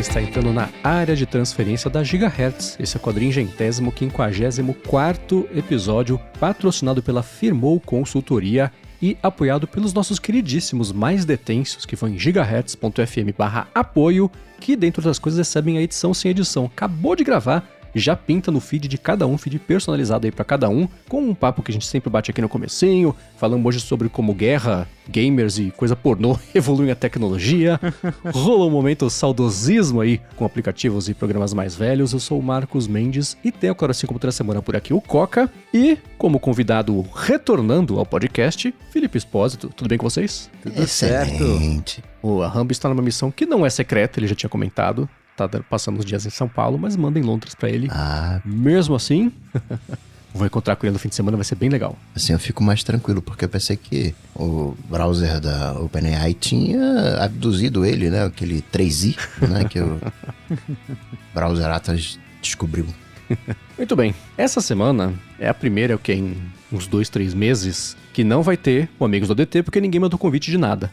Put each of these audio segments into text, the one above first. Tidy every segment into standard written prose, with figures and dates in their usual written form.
você está entrando na área de transferência da Gigahertz. Esse é o 454º episódio, patrocinado pela Firmou Consultoria e apoiado pelos nossos queridíssimos mais detensos, que vão em gigahertz.fm/apoio, que, dentre outras coisas, recebem a edição sem edição. Acabou de gravar, já pinta no feed de cada um, feed personalizado aí pra cada um, com um papo que a gente sempre bate aqui no comecinho, falando hoje sobre como guerra, gamers e coisa pornô evoluem a tecnologia. Rola um momento saudosismo aí com aplicativos e programas mais velhos. Eu sou o Marcos Mendes e tenho agora, assim como toda semana por aqui, o Coca. E, como convidado retornando ao podcast, Felipe Espósito. Tudo bem com vocês? Tudo certo. O Rambo está numa missão que não é secreta, ele já tinha comentado. Tá passando os dias em São Paulo, mas manda em Londres pra ele. Mesmo assim, vou encontrar com ele no fim de semana, vai ser bem legal. Assim eu fico mais tranquilo, porque eu pensei que o browser da OpenAI tinha abduzido ele, né? Aquele 3i, né? Que o browser Atlas descobriu. Muito bem, essa semana é a primeira, que em uns 2-3 meses, que não vai ter o Amigos do ADT, porque ninguém mandou convite de nada.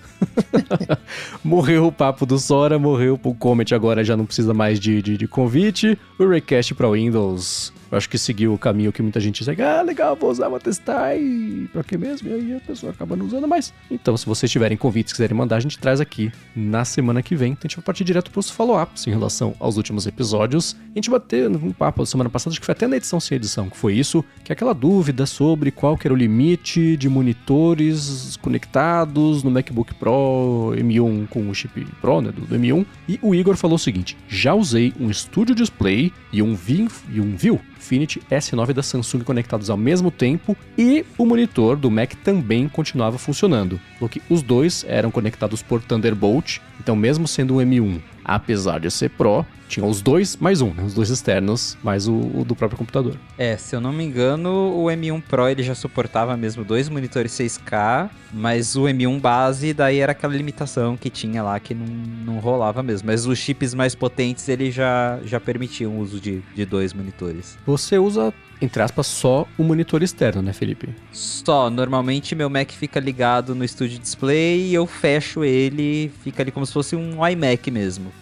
Morreu o papo do Sora, morreu o Comet, agora já não precisa mais de convite. O Raycast para Windows, eu acho que seguiu o caminho que muita gente segue. Legal, vou usar, vou testar, e pra que mesmo? E aí a pessoa acaba não usando mais. Então, se vocês tiverem convites e quiserem mandar, a gente traz aqui na semana que vem. Então, a gente vai partir direto pros follow-ups em relação aos últimos episódios. A gente bateu um papo da semana passada, acho que foi até na edição sem edição, que foi isso, que é aquela dúvida sobre qual que era o limite de monitores conectados no MacBook Pro M1 com o chip Pro, né, do M1. E o Igor falou o seguinte: já usei um Studio Display e um View Infinity S9 da Samsung conectados ao mesmo tempo, e o monitor do Mac também continuava funcionando. Porque os dois eram conectados por Thunderbolt, então mesmo sendo um M1, apesar de ser Pro, tinha os dois mais um, né? Os dois externos, mais o do próprio computador. Se eu não me engano, o M1 Pro ele já suportava mesmo 2 monitores 6K, mas o M1 base daí era aquela limitação que tinha lá que não rolava mesmo. Mas os chips mais potentes ele já permitiam o uso de 2 monitores. Você usa, entre aspas, só o monitor externo, né, Felipe? Só, normalmente meu Mac fica ligado no Studio Display e eu fecho ele, fica ali como se fosse um iMac mesmo.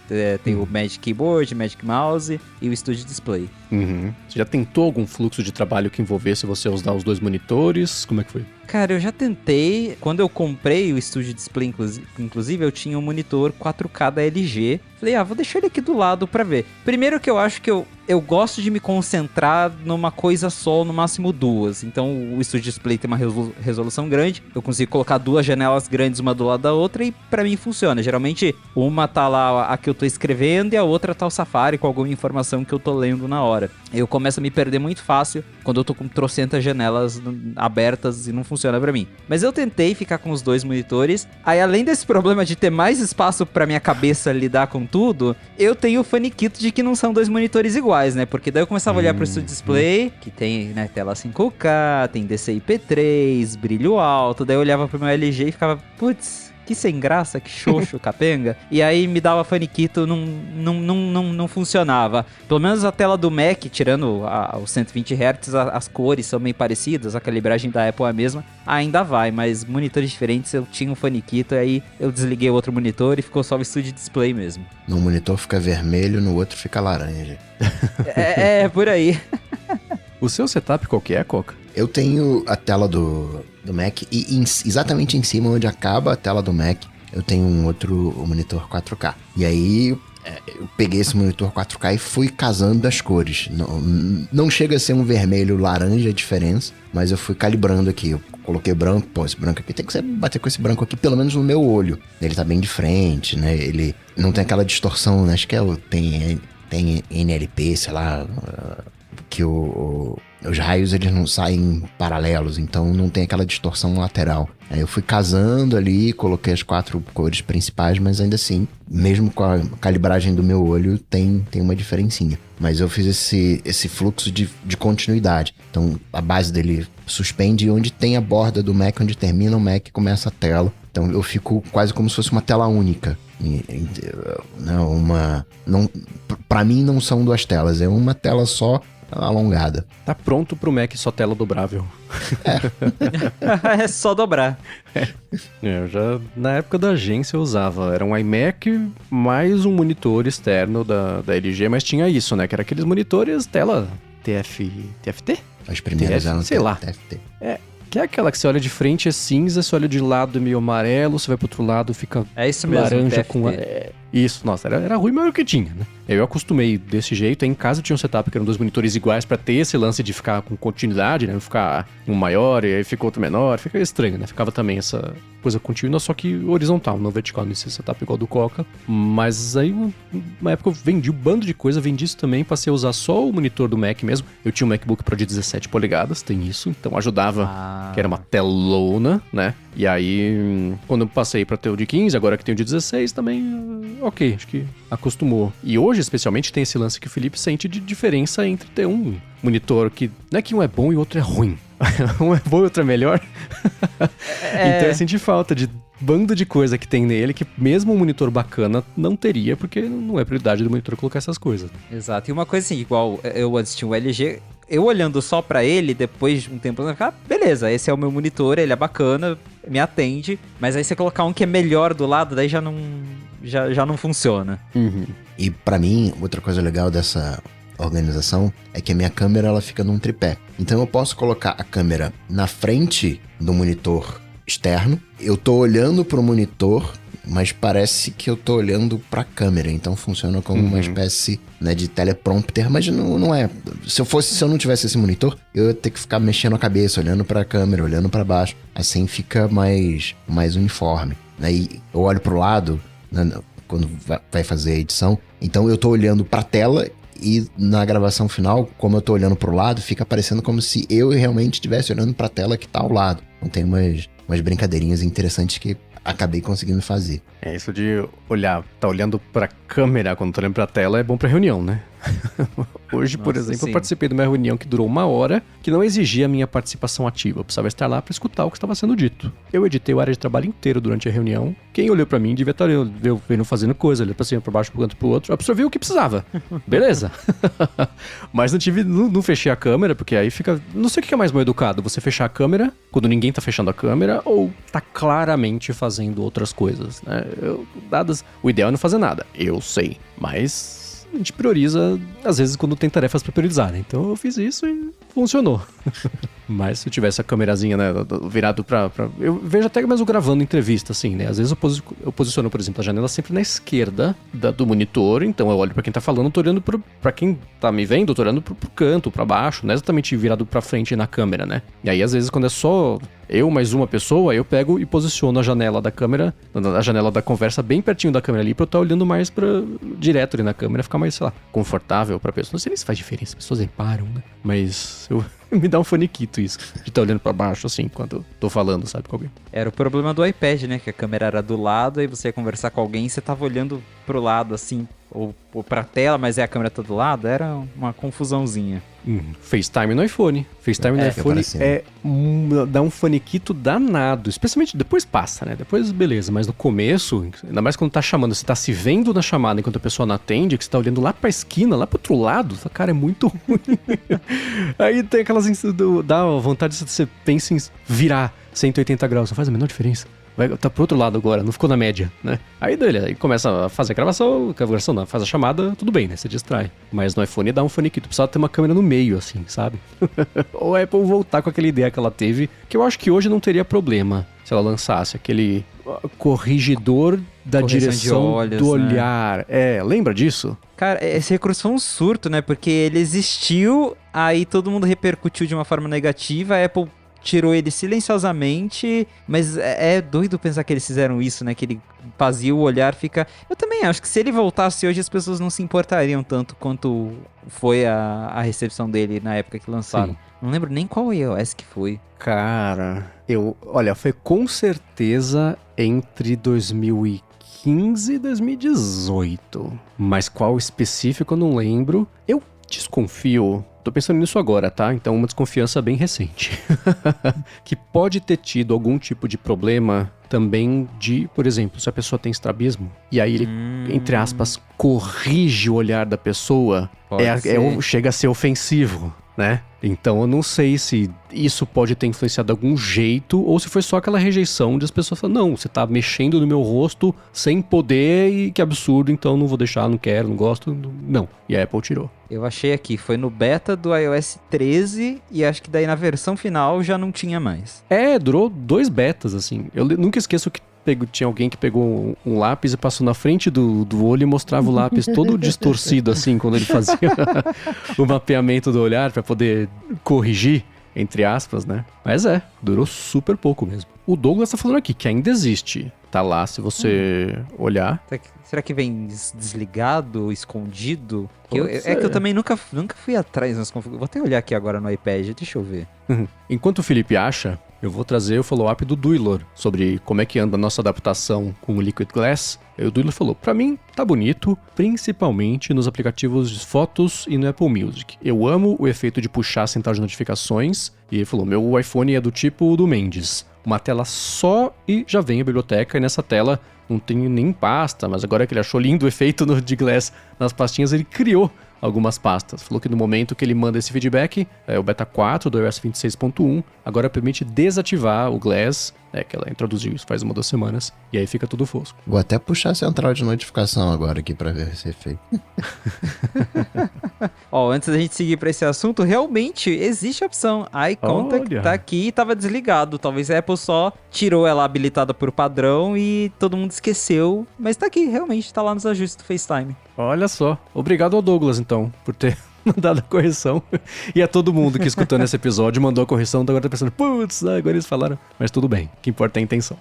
Tem o Magic Keyboard, Magic Mouse e o Studio Display. Você já tentou algum fluxo de trabalho que envolvesse você usar os 2 monitores? Como é que foi? Cara, eu já tentei. Quando eu comprei o Studio Display, inclusive, eu tinha um monitor 4K da LG. Falei, vou deixar ele aqui do lado pra ver. Primeiro que eu acho que eu gosto de me concentrar numa coisa só, no máximo 2. Então o Studio Display tem uma resolução grande. Eu consigo colocar 2 janelas grandes uma do lado da outra e pra mim funciona. Geralmente uma tá lá a que eu tô escrevendo e a outra tá o Safari com alguma informação que eu tô lendo na hora. Eu começo a me perder muito fácil quando eu tô com trocentas janelas abertas e não funciona pra mim. Mas eu tentei ficar com os 2 monitores. Aí, além desse problema de ter mais espaço pra minha cabeça lidar com tudo, eu tenho o faniquito de que não são 2 monitores iguais, né? Porque daí eu começava a olhar pro Studio Display, que tem, né, tela 5K, tem DCI-P3, brilho alto. Daí eu olhava pro meu LG e ficava, putz, que sem graça, que xoxo, capenga. E aí me dava faniquito, não funcionava. Pelo menos a tela do Mac, tirando os 120 Hz, as cores são meio parecidas, a calibragem da Apple é a mesma, ainda vai, mas monitores diferentes eu tinha um faniquito, aí eu desliguei o outro monitor e ficou só o Studio Display mesmo. No monitor fica vermelho, no outro fica laranja. É por aí. O seu setup qual que é, Coca? Eu tenho a tela do Mac e exatamente em cima, onde acaba a tela do Mac, eu tenho um outro monitor 4K. E aí eu peguei esse monitor 4K e fui casando as cores. Não chega a ser um vermelho laranja a diferença, mas eu fui calibrando aqui. Eu coloquei branco, esse branco aqui tem que bater com esse branco aqui, pelo menos no meu olho. Ele tá bem de frente, né? Ele não tem aquela distorção, né? Acho que tem NLP, sei lá, que os raios eles não saem paralelos, então não tem aquela distorção lateral. Aí eu fui casando ali, coloquei as 4 cores principais, mas ainda assim, mesmo com a calibragem do meu olho, tem uma diferencinha. Mas eu fiz esse fluxo de continuidade. Então a base dele suspende onde tem a borda do Mac, onde termina o Mac e começa a tela. Então eu fico quase como se fosse uma tela única. Pra mim não são 2 telas, é uma tela só alongada. Tá pronto pro Mac só tela dobrável. É só dobrar. Eu já, na época da agência, eu usava. Era um iMac mais um monitor externo da LG, mas tinha isso, né? Que era aqueles monitores tela TFT? As primeiras eram sei lá. TFT. Que é aquela que você olha de frente é cinza, você olha de lado é meio amarelo, você vai pro outro lado fica É isso mesmo, laranja TFT. com... Isso, nossa, era ruim, mas era o que tinha, né? Eu acostumei desse jeito. Aí em casa tinha um setup que eram 2 monitores iguais pra ter esse lance de ficar com continuidade, né? Não ficar um maior e aí ficou outro menor. Fica estranho, né? Ficava também essa coisa contínua, só que horizontal, não vertical, nesse setup igual do Coca. Mas aí, uma época eu vendi um bando de coisa, vendi isso também, passei a usar só o monitor do Mac mesmo. Eu tinha um MacBook Pro de 17 polegadas, tem isso, então ajudava, que era uma telona, né? E aí, quando eu passei pra ter o de 15, agora que tem o de 16, também, ok, acho que acostumou. E hoje, especialmente, tem esse lance que o Felipe sente de diferença entre ter um monitor que... Não é que um é bom e o outro é ruim. Um é bom e o outro é melhor. Então eu senti falta de bando de coisa que tem nele que mesmo um monitor bacana não teria, porque não é prioridade do monitor colocar essas coisas. Exato. E uma coisa assim, igual eu antes tinha o LG, eu olhando só pra ele, depois de um tempo, eu falei, beleza, esse é o meu monitor, ele é bacana, me atende, mas aí você colocar um que é melhor do lado, daí já não funciona. Uhum. E pra mim, outra coisa legal dessa organização é que a minha câmera ela fica num tripé. Então eu posso colocar a câmera na frente do monitor externo. Eu tô olhando pro monitor, mas parece que eu tô olhando pra câmera. Então funciona como uma espécie, né, de teleprompter, mas não é. Se eu não tivesse esse monitor, eu ia ter que ficar mexendo a cabeça, olhando pra câmera, olhando pra baixo. Assim fica mais uniforme. Aí eu olho pro lado, né, quando vai fazer a edição. Então eu tô olhando pra tela e na gravação final, como eu tô olhando pro lado, fica parecendo como se eu realmente estivesse olhando pra tela que tá ao lado. Então tem umas brincadeirinhas interessantes que acabei conseguindo fazer. É isso de tá olhando pra câmera quando tá olhando pra tela é bom pra reunião, né? Hoje, por exemplo, sim. eu participei de uma reunião que durou 1 hora, que não exigia a minha participação ativa. Eu precisava estar lá pra escutar o que estava sendo dito. Eu editei o área de trabalho inteiro durante a reunião. Quem olhou pra mim devia estar vendo fazendo coisa, olhando pra cima, pra baixo, pro canto, pro outro. Absorvi o que precisava. Beleza. Mas não fechei a câmera, porque aí fica... Não sei o que é mais mal educado. Você fechar a câmera quando ninguém tá fechando a câmera ou tá claramente fazendo outras coisas, né? O ideal é não fazer nada. Eu sei. Mas... a gente prioriza, às vezes, quando tem tarefas pra priorizar, né? Então eu fiz isso e funcionou. Mas se eu tivesse a câmerazinha, né, virado pra... Eu vejo até mesmo gravando entrevista, assim, né? Às vezes eu posiciono, por exemplo, a janela sempre na esquerda do monitor, então eu olho pra quem tá falando, tô olhando pra quem tá me vendo, tô olhando pro canto, pra baixo, não é exatamente virado pra frente na câmera, né? E aí, às vezes, quando é só eu mais uma pessoa, eu pego e posiciono a janela da câmera, a janela da conversa bem pertinho da câmera ali, pra eu estar olhando mais direto ali na câmera, ficar mais, sei lá, confortável pra pessoa. Não sei nem se faz diferença, as pessoas reparam, né? Mas me dá um faniquito isso, de estar olhando pra baixo, assim, quando eu tô falando, sabe, com alguém. Era o problema do iPad, né? Que a câmera era do lado, aí você ia conversar com alguém e você tava olhando pro lado, assim, ou pra tela, mas a câmera tá do lado, era uma confusãozinha. FaceTime no iPhone. FaceTime no iPhone dá um faniquito danado. Especialmente depois passa, né? Depois beleza, mas no começo, ainda mais quando tá chamando, você tá se vendo na chamada enquanto a pessoa não atende, que você tá olhando lá pra esquina, lá pro outro lado, cara, é muito ruim. Aí tem aquelas... dá vontade de você pensa em virar 180 graus, não faz a menor diferença. Tá pro outro lado agora, não ficou na média, né? Aí começa a fazer a gravação não, faz a chamada, tudo bem, né? Você distrai. Mas no iPhone dá um faniquito, precisava ter uma câmera no meio, assim, sabe? Ou a Apple voltar com aquela ideia que ela teve, que eu acho que hoje não teria problema se ela lançasse aquele corrigidor da direção olhos, do olhar. Né? É, lembra disso? Cara, esse recurso foi um surto, né? Porque ele existiu, aí todo mundo repercutiu de uma forma negativa, a Apple tirou ele silenciosamente, mas é doido pensar que eles fizeram isso, né? Que ele fazia o olhar fica... Eu também acho que se ele voltasse hoje, as pessoas não se importariam tanto quanto foi a recepção dele na época que lançaram. Sim. Não lembro nem qual iOS que foi. Cara, olha, foi com certeza entre 2015 e 2018. Mas qual específico eu não lembro. Eu desconfio Tô pensando nisso agora, tá? Então uma desconfiança bem recente. Que pode ter tido algum tipo de problema também de, por exemplo, se a pessoa tem estrabismo, e aí ele, entre aspas, corrige o olhar da pessoa, chega a ser ofensivo, né? Então eu não sei se isso pode ter influenciado de algum jeito, ou se foi só aquela rejeição de as pessoas falando, não, você tá mexendo no meu rosto sem poder e que absurdo, então não vou deixar, não quero, não gosto, não. E a Apple tirou. Eu achei aqui, foi no beta do iOS 13 e acho que daí na versão final já não tinha mais. Durou 2 betas, assim. Eu nunca esqueço que tinha alguém que pegou um lápis e passou na frente do olho e mostrava o lápis todo distorcido, assim, quando ele fazia o mapeamento do olhar pra poder corrigir, entre aspas, né? Mas durou super pouco mesmo. O Douglas tá falando aqui que ainda existe. Tá lá, se você olhar. Será que vem desligado, escondido? É que eu também nunca fui atrás nas configurações. Vou até olhar aqui agora no iPad, deixa eu ver. Enquanto o Felipe acha, eu vou trazer o follow-up do Duilor sobre como é que anda a nossa adaptação com o Liquid Glass. E o Duilor falou, pra mim tá bonito, principalmente nos aplicativos de fotos e no Apple Music. Eu amo o efeito de puxar a central de notificações. E ele falou, meu iPhone é do tipo do Mendes. Uma tela só e já vem a biblioteca, e nessa tela não tem nem pasta, mas agora que ele achou lindo o efeito de Glass nas pastinhas, ele criou algumas pastas. Falou que no momento que ele manda esse feedback, o beta 4 do iOS 26.1, agora permite desativar o Glass, que ela introduziu isso faz 1 ou 2 semanas, e aí fica tudo fosco. Vou até puxar a central de notificação agora aqui pra ver esse efeito. Antes da gente seguir pra esse assunto, realmente existe a opção. A iContact tá aqui e tava desligado. Talvez a Apple só tirou ela habilitada por padrão e todo mundo esqueceu. Mas tá aqui, realmente, tá lá nos ajustes do FaceTime. Olha só. Obrigado ao Douglas, então, por ter mandado a correção. E a todo mundo que escutou nesse episódio mandou a correção, então agora tá pensando, putz, agora eles falaram. Mas tudo bem, o que importa é a intenção.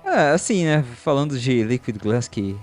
Assim, né, falando de Liquid Glass, que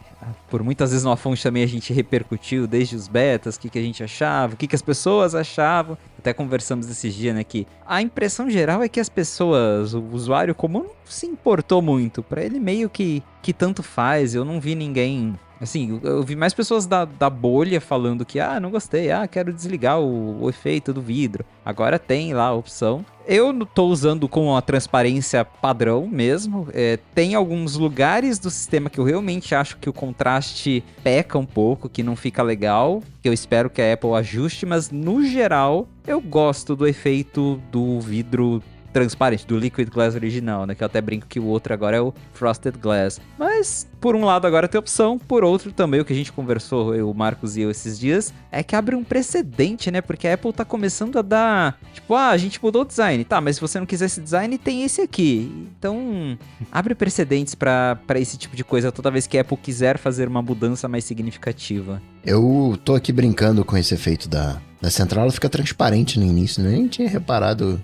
por muitas vezes no Afonso também a gente repercutiu desde os betas, o que a gente achava, o que as pessoas achavam. Até conversamos esses dias, né, que a impressão geral é que as pessoas, o usuário comum não se importou muito. Pra ele meio que tanto faz, eu não vi ninguém... Assim, eu vi mais pessoas da bolha falando que, não gostei, quero desligar o efeito do vidro. Agora tem lá a opção. Eu tô usando com a transparência padrão mesmo. Tem alguns lugares do sistema que eu realmente acho que o contraste peca um pouco, que não fica legal, que eu espero que a Apple ajuste, mas no geral eu gosto do efeito do vidro transparente, do Liquid Glass original, né? Que eu até brinco que o outro agora é o Frosted Glass. Mas, por um lado agora tem opção, por outro também, o que a gente conversou, o Marcos e eu esses dias, é que abre um precedente, né? Porque a Apple tá começando a dar, tipo, a gente mudou o design, tá, mas se você não quiser esse design, tem esse aqui. Então, abre precedentes pra esse tipo de coisa toda vez que a Apple quiser fazer uma mudança mais significativa. Eu tô aqui brincando com esse efeito da central, ela fica transparente no início, né? Eu nem tinha reparado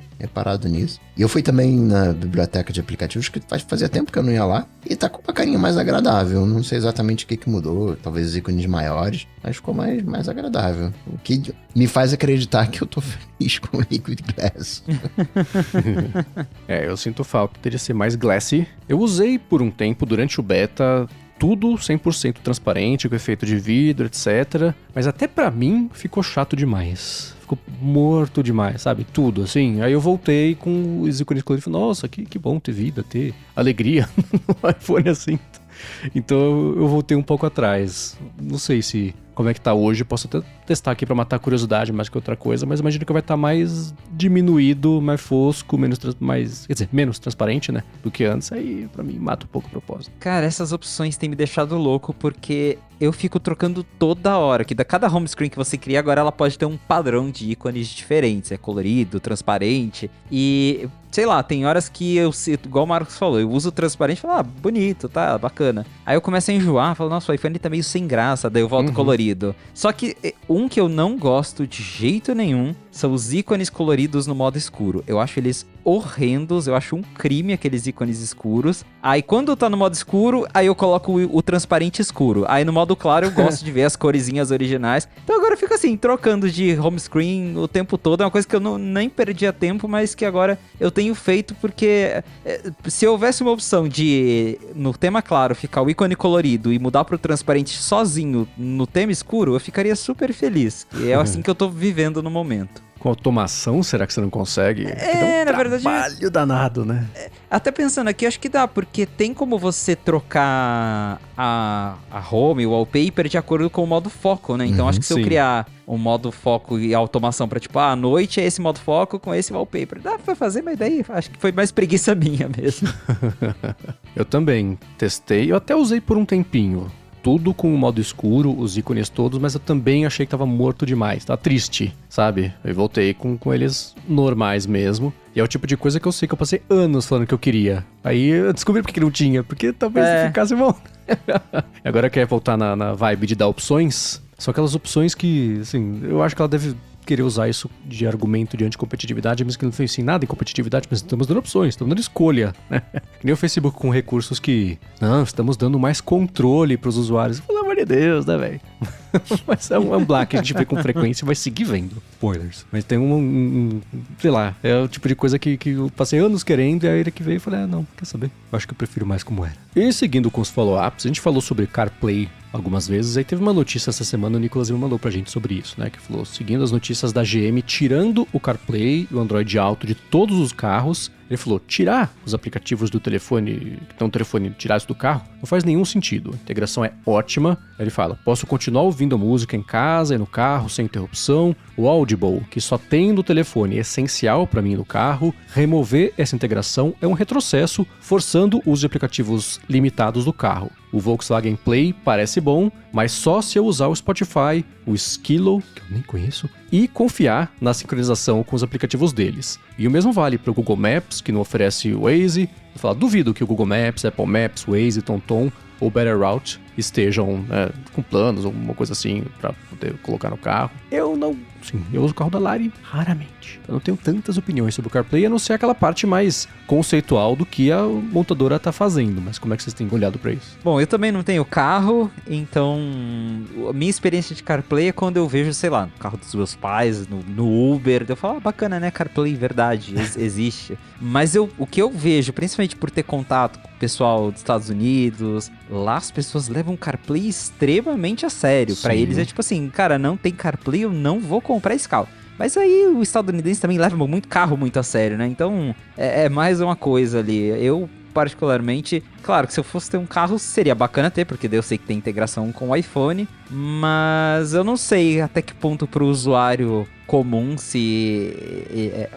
nisso. E eu fui também na biblioteca de aplicativos, que fazia tempo que eu não ia lá, e tá com uma carinha mais agradável. Não sei exatamente o que mudou, talvez os ícones maiores, mas ficou mais agradável. O que me faz acreditar que eu tô feliz com o Liquid Glass. Eu sinto falta de ser mais glassy. Eu usei por um tempo, durante o beta, tudo 100% transparente, com efeito de vidro, etc. Mas até pra mim ficou chato demais. Ficou morto demais, sabe? Tudo, assim. Aí eu voltei com os ícones coloridos e falei, nossa, que bom ter vida, ter alegria no iPhone assim. Então eu voltei um pouco atrás. Não sei como é que tá hoje. Posso até testar aqui pra matar a curiosidade mais que outra coisa, mas imagino que vai estar mais diminuído, mais fosco, menos transparente, né? Do que antes. Aí pra mim mata um pouco o propósito. Cara, essas opções têm me deixado louco porque eu fico trocando toda hora. Que cada home screen que você cria agora, ela pode ter um padrão de ícones diferentes. É colorido, transparente. E, sei lá, tem horas que eu, igual o Marcos falou, eu uso o transparente e falo, bonito, tá, bacana. Aí eu começo a enjoar, falo, nossa, o iPhone tá meio sem graça, daí eu volto colorido. Só que um que eu não gosto de jeito nenhum são os ícones coloridos no modo escuro. Eu acho eles horrendos, eu acho um crime aqueles ícones escuros. Aí quando tá no modo escuro, aí eu coloco o transparente escuro. Aí no modo modo claro eu gosto de ver as coresinhas originais. Então agora eu fico assim, trocando de home screen o tempo todo. É uma coisa que eu nem perdia tempo, mas que agora eu tenho feito porque se houvesse uma opção de, no tema claro, ficar o ícone colorido e mudar pro transparente sozinho no tema escuro, eu ficaria super feliz. E é assim que eu tô vivendo no momento. Com automação, será que você não consegue? Na verdade... trabalho danado, né? Até pensando aqui, acho que dá, porque tem como você trocar a home, o wallpaper, de acordo com o modo foco, né? Então acho que se eu criar um modo foco e automação pra tipo, à noite é esse modo foco com esse wallpaper. Dá pra fazer, mas daí acho que foi mais preguiça minha mesmo. Eu também testei, eu até usei por um tempinho. Tudo com o modo escuro, os ícones todos, mas eu também achei que tava morto demais, tá triste, sabe? Eu voltei com eles normais mesmo. E é o tipo de coisa que eu sei que eu passei anos falando que eu queria. Aí eu descobri porque não tinha, porque talvez ficasse bom. Agora quer voltar na vibe de dar opções, são aquelas opções que, assim, eu acho que ela deve querer usar isso de argumento de anticompetitividade, mesmo que não fez nada em competitividade, mas estamos dando opções, estamos dando escolha, né? Que nem o Facebook com recursos que, não, estamos dando mais controle pros usuários. Pelo amor de Deus, né, velho? Mas é um black que a gente vê com frequência e vai seguir vendo. Spoilers. Mas tem sei lá, é o tipo de coisa que eu passei anos querendo, e aí ele que veio e falei, não, quer saber? Eu acho que eu prefiro mais como era. E seguindo com os follow-ups, a gente falou sobre CarPlay algumas vezes, aí teve uma notícia essa semana, o Nicolas me mandou pra gente sobre isso, né, que falou, seguindo as notícias da GM, tirando o CarPlay e o Android Auto de todos os carros, ele falou, tirar os aplicativos do telefone, que estão no telefone, tirar isso do carro, não faz nenhum sentido, a integração é ótima. Aí ele fala, posso continuar ouvindo a música em casa e no carro, sem interrupção. O Audible, que só tem no telefone, é essencial para mim no carro. Remover essa integração é um retrocesso, forçando o uso de aplicativos limitados do carro. O Volkswagen Play parece bom, mas só se eu usar o Spotify, o Skilo, que eu nem conheço, e confiar na sincronização com os aplicativos deles. E o mesmo vale para o Google Maps, que não oferece o Waze. Eu falo, duvido que o Google Maps, Apple Maps, Waze, TomTom ou Better Route estejam com planos ou alguma coisa assim para poder colocar no carro. Eu não... Sim, eu uso o carro da Lari raramente. Eu não tenho tantas opiniões sobre o CarPlay, a não ser aquela parte mais conceitual do que a montadora tá fazendo. Mas como é que vocês têm olhado pra isso? Bom, eu também não tenho carro, então a minha experiência de CarPlay é quando eu vejo, sei lá, no carro dos meus pais, no Uber, eu falo, bacana, né, CarPlay, verdade, existe. Mas o que eu vejo, principalmente por ter contato com o pessoal dos Estados Unidos, lá as pessoas levam CarPlay extremamente a sério. Sim. Pra eles é tipo assim, cara, não tem CarPlay, eu não vou comprar esse carro. Mas aí o estadunidense também leva muito carro muito a sério, né? Então é mais uma coisa ali. Eu, particularmente, claro que se eu fosse ter um carro seria bacana ter, porque daí eu sei que tem integração com o iPhone, mas eu não sei até que ponto pro usuário comum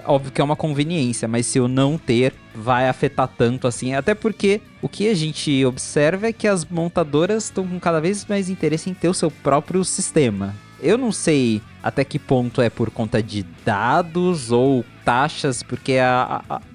óbvio que é uma conveniência, mas se eu não ter, vai afetar tanto assim, até porque o que a gente observa é que as montadoras estão com cada vez mais interesse em ter o seu próprio sistema. Eu não sei até que ponto é por conta de dados ou taxas, porque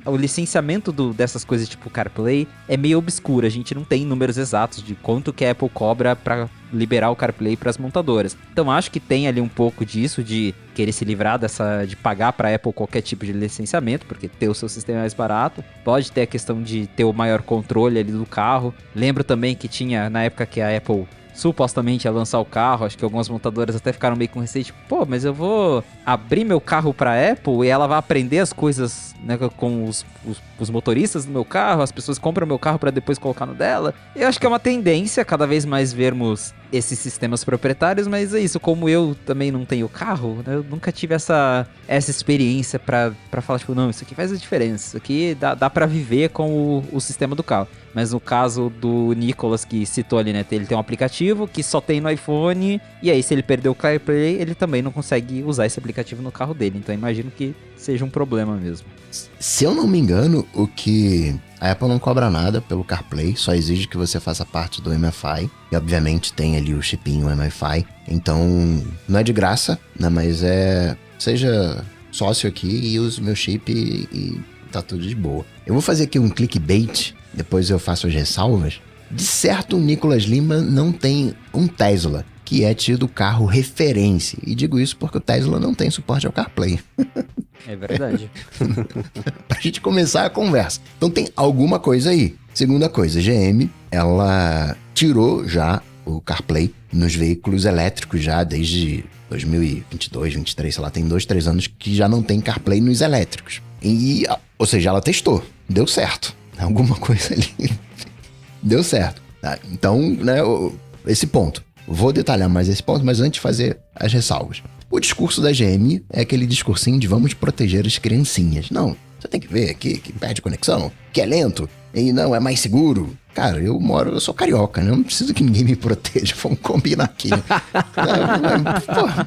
o licenciamento dessas coisas tipo CarPlay é meio obscuro. A gente não tem números exatos de quanto que a Apple cobra para liberar o CarPlay para as montadoras. Então acho que tem ali um pouco disso, de querer se livrar de pagar para a Apple qualquer tipo de licenciamento, porque ter o seu sistema é mais barato. Pode ter a questão de ter o maior controle ali do carro. Lembro também que tinha, na época que a Apple supostamente ia lançar o carro, acho que algumas montadoras até ficaram meio com receio, tipo, pô, mas eu vou abrir meu carro pra Apple e ela vai aprender as coisas, né, com os motoristas do meu carro, as pessoas compram o meu carro pra depois colocar no dela. Eu acho que é uma tendência cada vez mais vermos esses sistemas proprietários, mas é isso, como eu também não tenho carro, né, eu nunca tive essa experiência pra falar, tipo, não, isso aqui faz a diferença, isso aqui dá pra viver com o sistema do carro. Mas no caso do Nicolas, que citou ali, né, ele tem um aplicativo que só tem no iPhone, e aí se ele perder o CarPlay, ele também não consegue usar esse aplicativo no carro dele, então imagino que seja um problema mesmo. Se eu não me engano, a Apple não cobra nada pelo CarPlay, só exige que você faça parte do MFI, e obviamente tem ali o chipinho MFI, então não é de graça, né, mas seja sócio aqui e use o meu chip e tá tudo de boa. Eu vou fazer aqui um clickbait, depois eu faço as ressalvas. De certo, o Nicolas Lima não tem um Tesla, que é tido carro referência. E digo isso porque o Tesla não tem suporte ao CarPlay. É verdade. Pra gente começar a conversa. Então tem alguma coisa aí. Segunda coisa, GM, ela tirou já o CarPlay nos veículos elétricos já desde 2022, 2023, sei lá, tem 2, 3 anos que já não tem CarPlay nos elétricos. Ou seja, ela testou, deu certo. Alguma coisa ali deu certo. Tá? Então, né, esse ponto. Vou detalhar mais esse ponto, mas antes de fazer as ressalvas. O discurso da GM é aquele discursinho de vamos proteger as criancinhas. Não, você tem que ver aqui que perde conexão, que é lento, e não, é mais seguro. Cara, eu sou carioca, né? Eu não preciso que ninguém me proteja, vamos combinar aqui.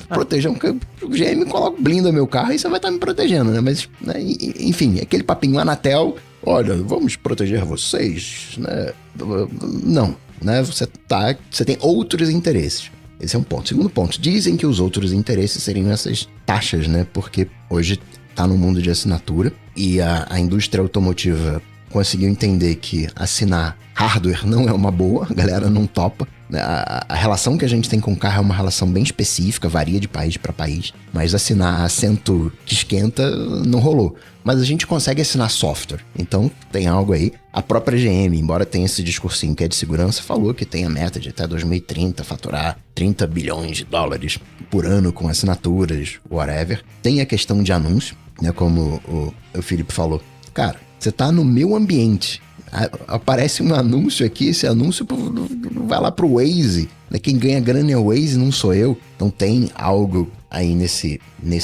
Protejam, o GM blinda meu carro e você vai estar me protegendo, né? Mas, né, enfim, aquele papinho Anatel, olha, vamos proteger vocês, né? Não, né? Você tem outros interesses. Esse é um ponto. Segundo ponto, dizem que os outros interesses seriam essas taxas, né? Porque hoje tá no mundo de assinatura e a indústria automotiva conseguiu entender que assinar hardware não é uma boa, a galera não topa. A relação que a gente tem com o carro é uma relação bem específica, varia de país para país, mas assinar assento que esquenta não rolou. Mas a gente consegue assinar software, então tem algo aí. A própria GM, embora tenha esse discursinho que é de segurança, falou que tem a meta de até 2030 faturar 30 bilhões de dólares por ano com assinaturas, whatever. Tem a questão de anúncio, né, como o Felipe falou. Cara, você tá no meu ambiente, aparece um anúncio aqui, esse anúncio vai lá pro Waze, né? Quem ganha grana é o Waze, não sou eu. Então tem algo aí nesse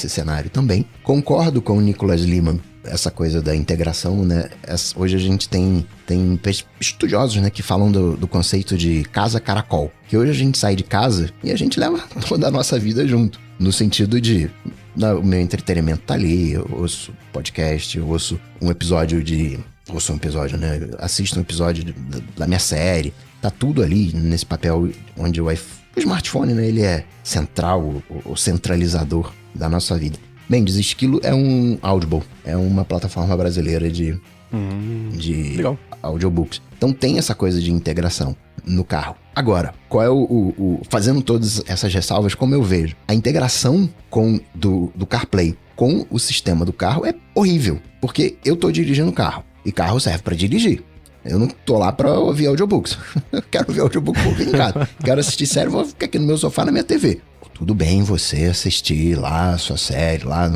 cenário também. Concordo com o Nicholas Lemann, essa coisa da integração, né? Hoje a gente tem estudiosos, né, que falam do conceito de casa caracol, que hoje a gente sai de casa e a gente leva toda a nossa vida junto, no sentido de o meu entretenimento tá ali, eu ouço podcast, eu ouço um episódio, né? Assisto um episódio da minha série. Tá tudo ali nesse papel onde o smartphone, né? Ele é central, o centralizador da nossa vida. Bem, Desesquilo é um Audible. É uma plataforma brasileira de audiobooks. Então tem essa coisa de integração no carro. Agora, qual é fazendo todas essas ressalvas, como eu vejo? A integração do CarPlay com o sistema do carro é horrível. Porque eu tô dirigindo o carro. E carro serve pra dirigir. Eu não tô lá pra ouvir audiobooks. Eu quero ouvir audiobook, vou ouvir em casa. Quero assistir série, vou ficar aqui no meu sofá, na minha TV. Tudo bem você assistir lá a sua série, lá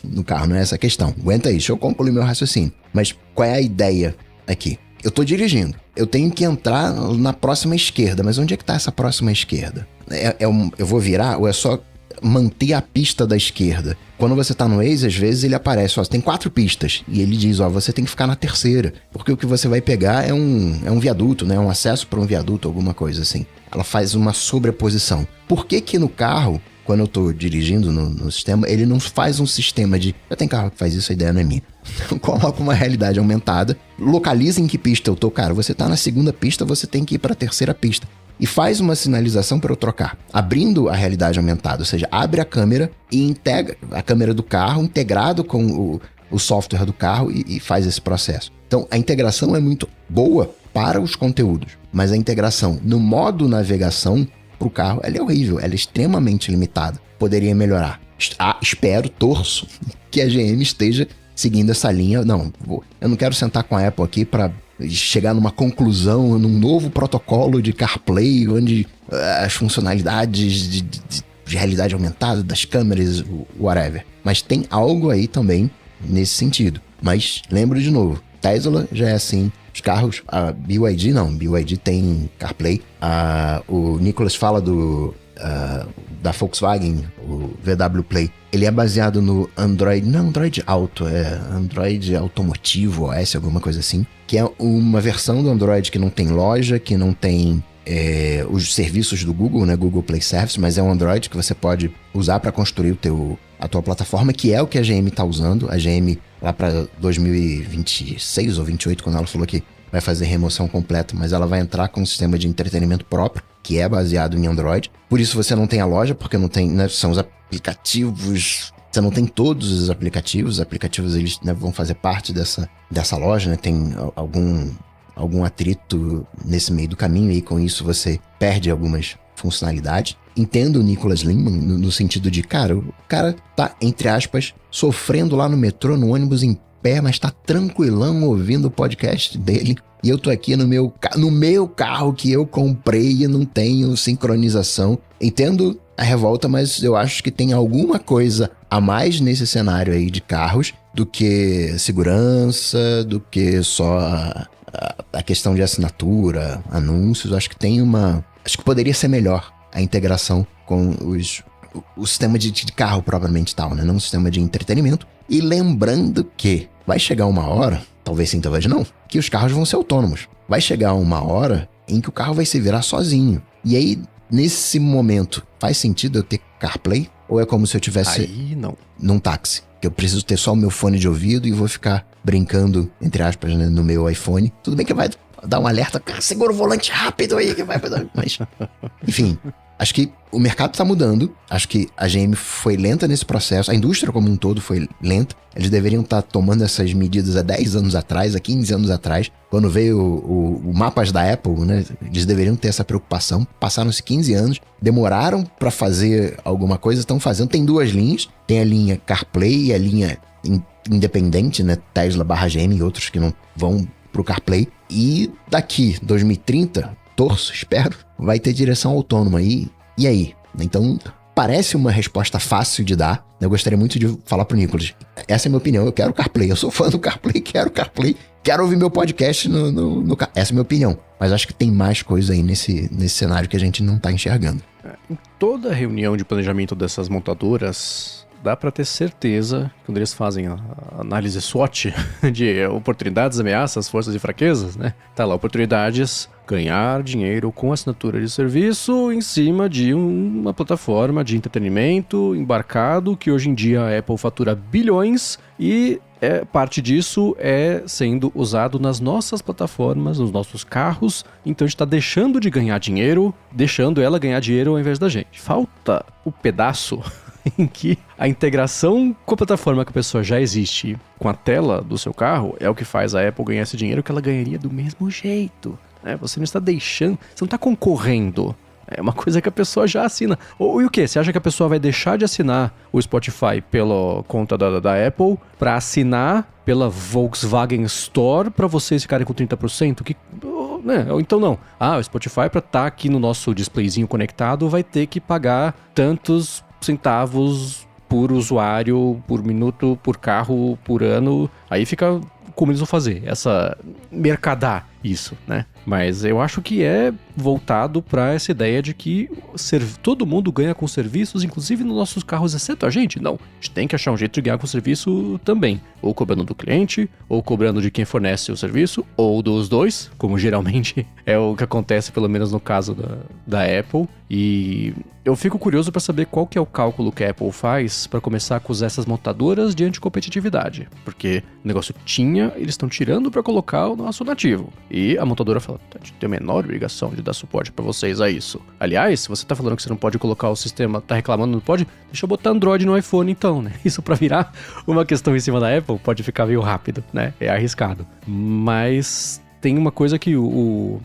no carro, não é essa a questão. Aguenta aí, deixa eu concluir meu raciocínio. Mas qual é a ideia aqui? Eu tô dirigindo. Eu tenho que entrar na próxima esquerda. Mas onde é que tá essa próxima esquerda? Eu vou virar ou é só manter a pista da esquerda? Quando você tá no Waze, às vezes ele aparece, ó, tem 4 pistas, e ele diz, ó, você tem que ficar na terceira, porque o que você vai pegar é um viaduto, né, um acesso para um viaduto, alguma coisa assim. Ela faz uma sobreposição. Por que no carro, quando eu tô dirigindo no sistema, ele não faz um sistema de, já tem carro que faz isso, a ideia não é minha. Coloca uma realidade aumentada, localiza em que pista eu tô, cara, você tá na segunda pista, você tem que ir para a terceira pista. E faz uma sinalização para eu trocar, abrindo a realidade aumentada, ou seja, abre a câmera e integra a câmera do carro, integrado com o software do carro e faz esse processo. Então, a integração é muito boa para os conteúdos, mas a integração no modo navegação para o carro, ela é horrível, ela é extremamente limitada. Poderia melhorar. Espero, torço, que a GM esteja seguindo essa linha. Não, eu não quero sentar com a Apple aqui para chegar numa conclusão, num novo protocolo de CarPlay, onde as funcionalidades de realidade aumentada das câmeras, whatever. Mas tem algo aí também nesse sentido. Mas lembro de novo, Tesla já é assim, os carros, a BYD não, BYD tem CarPlay. O Nicholas fala da Volkswagen, o VW Play. Ele é baseado no Android, não Android Auto, é Android Automotivo, OS, alguma coisa assim, que é uma versão do Android que não tem loja, que não tem os serviços do Google, né, Google Play Service, mas é um Android que você pode usar para construir a tua plataforma, que é o que a GM está usando. A GM, lá para 2026 ou 28, quando ela falou que vai fazer remoção completa, mas ela vai entrar com um sistema de entretenimento próprio, que é baseado em Android. Por isso você não tem a loja, porque não tem, né, são os aplicativos. Você não tem todos os aplicativos eles, né, vão fazer parte dessa loja, né? Tem algum atrito nesse meio do caminho e com isso você perde algumas funcionalidades. Entendo o Nicholas Lemann no sentido de, cara, o cara tá, entre aspas, sofrendo lá no metrô, no ônibus em pé, mas tá tranquilão ouvindo o podcast dele. E eu tô aqui no meu carro que eu comprei e não tenho sincronização. Entendo a revolta, mas eu acho que tem alguma coisa a mais nesse cenário aí de carros do que segurança, do que só a questão de assinatura, anúncios. Acho que acho que poderia ser melhor a integração com o sistema de carro propriamente tal, né? Não o sistema de entretenimento. E lembrando que vai chegar uma hora, talvez sim, talvez não, que os carros vão ser autônomos. Vai chegar uma hora em que o carro vai se virar sozinho. E aí, nesse momento, faz sentido eu ter CarPlay? Ou é como se eu tivesse num táxi? Que eu preciso ter só o meu fone de ouvido e vou ficar brincando, entre aspas, né, no meu iPhone. Tudo bem que vai dar um alerta, segura o volante rápido aí que vai... Mas, enfim... Acho que o mercado está mudando, acho que a GM foi lenta nesse processo, a indústria como um todo foi lenta. Eles deveriam estar tomando essas medidas há 10 anos atrás, há 15 anos atrás, quando veio o mapas da Apple, né? Eles deveriam ter essa preocupação. Passaram-se 15 anos, demoraram para fazer alguma coisa, estão fazendo. Tem duas linhas, tem a linha CarPlay e a linha independente, né? Tesla /GM e outros que não vão pro CarPlay. E daqui, 2030... torço, espero, vai ter direção autônoma aí. E aí? Então, parece uma resposta fácil de dar. Eu gostaria muito de falar pro Nicolas. Essa é a minha opinião, eu quero CarPlay. Eu sou fã do CarPlay, quero CarPlay. Quero ouvir meu podcast no essa é a minha opinião. Mas acho que tem mais coisa aí nesse cenário que a gente não tá enxergando. Em toda reunião de planejamento dessas montadoras... dá para ter certeza, quando eles fazem a análise SWOT de oportunidades, ameaças, forças e fraquezas, né? Tá lá, oportunidades, ganhar dinheiro com assinatura de serviço em cima de uma plataforma de entretenimento embarcado, que hoje em dia a Apple fatura bilhões e parte disso é sendo usado nas nossas plataformas, nos nossos carros. Então a gente está deixando de ganhar dinheiro, deixando ela ganhar dinheiro ao invés da gente. Falta o pedaço... em que a integração com a plataforma que a pessoa já existe com a tela do seu carro é o que faz a Apple ganhar esse dinheiro que ela ganharia do mesmo jeito, né? Você não está deixando, você não está concorrendo. É uma coisa que a pessoa já assina. E o quê? Você acha que a pessoa vai deixar de assinar o Spotify pela conta da Apple para assinar pela Volkswagen Store para vocês ficarem com 30%? Né? Ou então não. O Spotify para estar aqui no nosso displayzinho conectado vai ter que pagar tantos centavos por usuário, por minuto, por carro, por ano. Aí fica como eles vão fazer, mercadar isso, né? Mas eu acho que é voltado para essa ideia de que todo mundo ganha com serviços, inclusive nos nossos carros, exceto a gente. Não, a gente tem que achar um jeito de ganhar com serviço também. Ou cobrando do cliente, ou cobrando de quem fornece o serviço, ou dos dois, como geralmente é o que acontece, pelo menos no caso da Apple. E eu fico curioso para saber qual que é o cálculo que a Apple faz para começar a acusar essas montadoras de anticompetitividade. Porque o negócio eles estão tirando para colocar o nosso nativo. E a montadora fala, a gente tem a menor obrigação de dar suporte para vocês a isso. Aliás, se você tá falando que você não pode colocar o sistema, tá reclamando, não pode, deixa eu botar Android no iPhone então, né? Isso para virar uma questão em cima da Apple pode ficar meio rápido, né? É arriscado. Mas tem uma coisa que o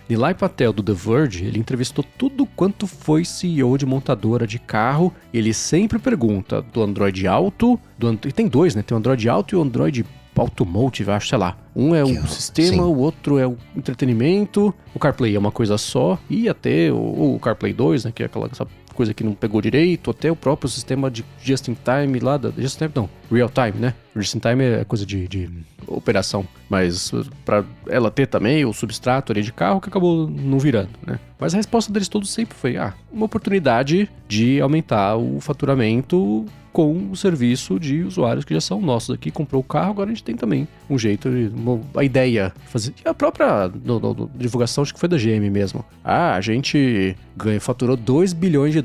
Nilay Patel, do The Verge, ele entrevistou tudo quanto foi CEO de montadora de carro. Ele sempre pergunta do Android Auto, e tem dois, né? Tem o Android Auto e o Android Automotive, acho, sei lá. Um é o sistema, sim. O outro é o entretenimento. O CarPlay é uma coisa só. E até o CarPlay 2, né? Que é essa coisa que não pegou direito. Até o próprio sistema de Just-in-Time lá. Just-in-Time não, Real-Time, né? Just-in-Time é coisa de operação. Mas pra ela ter também o substrato ali de carro que acabou não virando, né? Mas a resposta deles todos sempre foi, uma oportunidade de aumentar o faturamento com o serviço de usuários que já são nossos aqui, comprou o carro, agora a gente tem também um jeito, a ideia de fazer, a própria divulgação, acho que foi da GM mesmo. A gente faturou $2 bilhões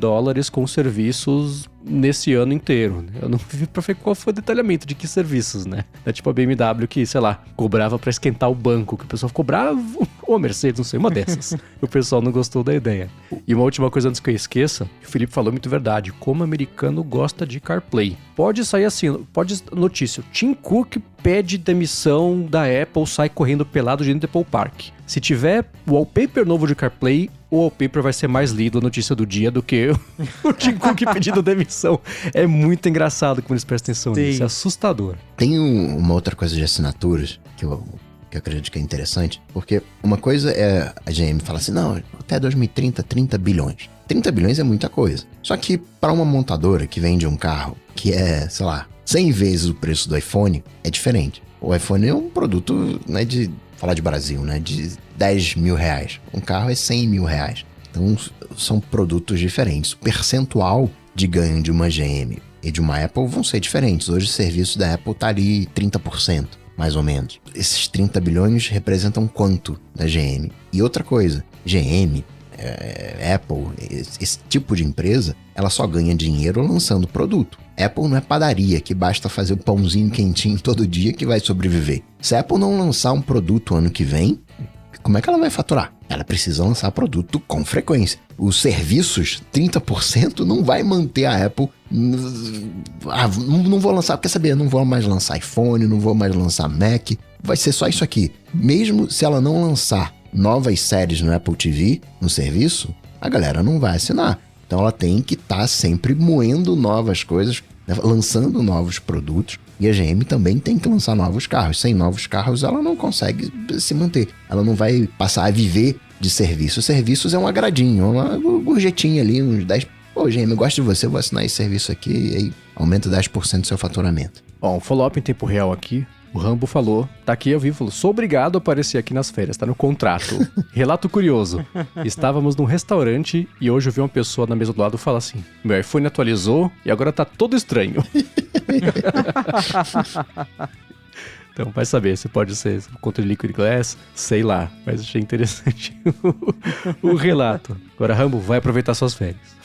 com serviços nesse ano inteiro. Eu não vi pra ver qual foi o detalhamento de que serviços, né? É tipo a BMW que, sei lá, cobrava pra esquentar o banco, que o pessoal ficou bravo, ou a Mercedes, não sei, uma dessas. O pessoal não gostou da ideia. E uma última coisa antes que eu esqueça, o Felipe falou muito verdade, como americano gosta de CarPlay. Pode sair assim, notícia, Tim Cook pede demissão da Apple, sai correndo pelado de dentro do Apple Park. Se tiver wallpaper novo de CarPlay, o wallpaper vai ser mais lido a notícia do dia do que o Tim Cook pedindo demissão. É muito engraçado como eles prestam atenção nisso, é assustador. Tem uma outra coisa de assinaturas que eu acredito que é interessante, porque uma coisa é a GM falar assim, não, até 2030, 30 bilhões. 30 bilhões é muita coisa. Só que para uma montadora que vende um carro que é, sei lá, 100 vezes o preço do iPhone, é diferente. O iPhone é um produto, né, falar de Brasil, né, de 10 mil reais. Um carro é 100 mil reais. Então, são produtos diferentes. O percentual de ganho de uma GM e de uma Apple vão ser diferentes. Hoje o serviço da Apple tá ali 30%, mais ou menos. Esses 30 bilhões representam quanto da GM? E outra coisa, GM, Apple, esse tipo de empresa, ela só ganha dinheiro lançando produto. Apple não é padaria que basta fazer o pãozinho quentinho todo dia que vai sobreviver. Se a Apple não lançar um produto ano que vem, como é que ela vai faturar? Ela precisa lançar produto com frequência. Os serviços, 30% não vai manter a Apple. Não vou lançar, quer saber? Não vou mais lançar iPhone, não vou mais lançar Mac. Vai ser só isso aqui. Mesmo se ela não lançar novas séries no Apple TV, no serviço, a galera não vai assinar. Então ela tem que estar sempre moendo novas coisas, né, lançando novos produtos. E a GM também tem que lançar novos carros. Sem novos carros ela não consegue se manter. Ela não vai passar a viver de serviços. Serviços é um agradinho, uma gorjetinha ali, uns 10%. Pô, GM, eu gosto de você, vou assinar esse serviço aqui e aí aumenta 10% do seu faturamento. Ó, um follow-up em tempo real aqui. O Rambo falou, tá aqui ao vivo, falou, sou obrigado a aparecer aqui nas férias, tá no contrato. Relato curioso, estávamos num restaurante e hoje eu vi uma pessoa na mesa do lado falar assim, meu iPhone atualizou e agora tá todo estranho. Então, vai saber, se pode ser contra o Liquid Glass, sei lá, mas achei interessante o relato. Agora, Rambo, vai aproveitar suas férias.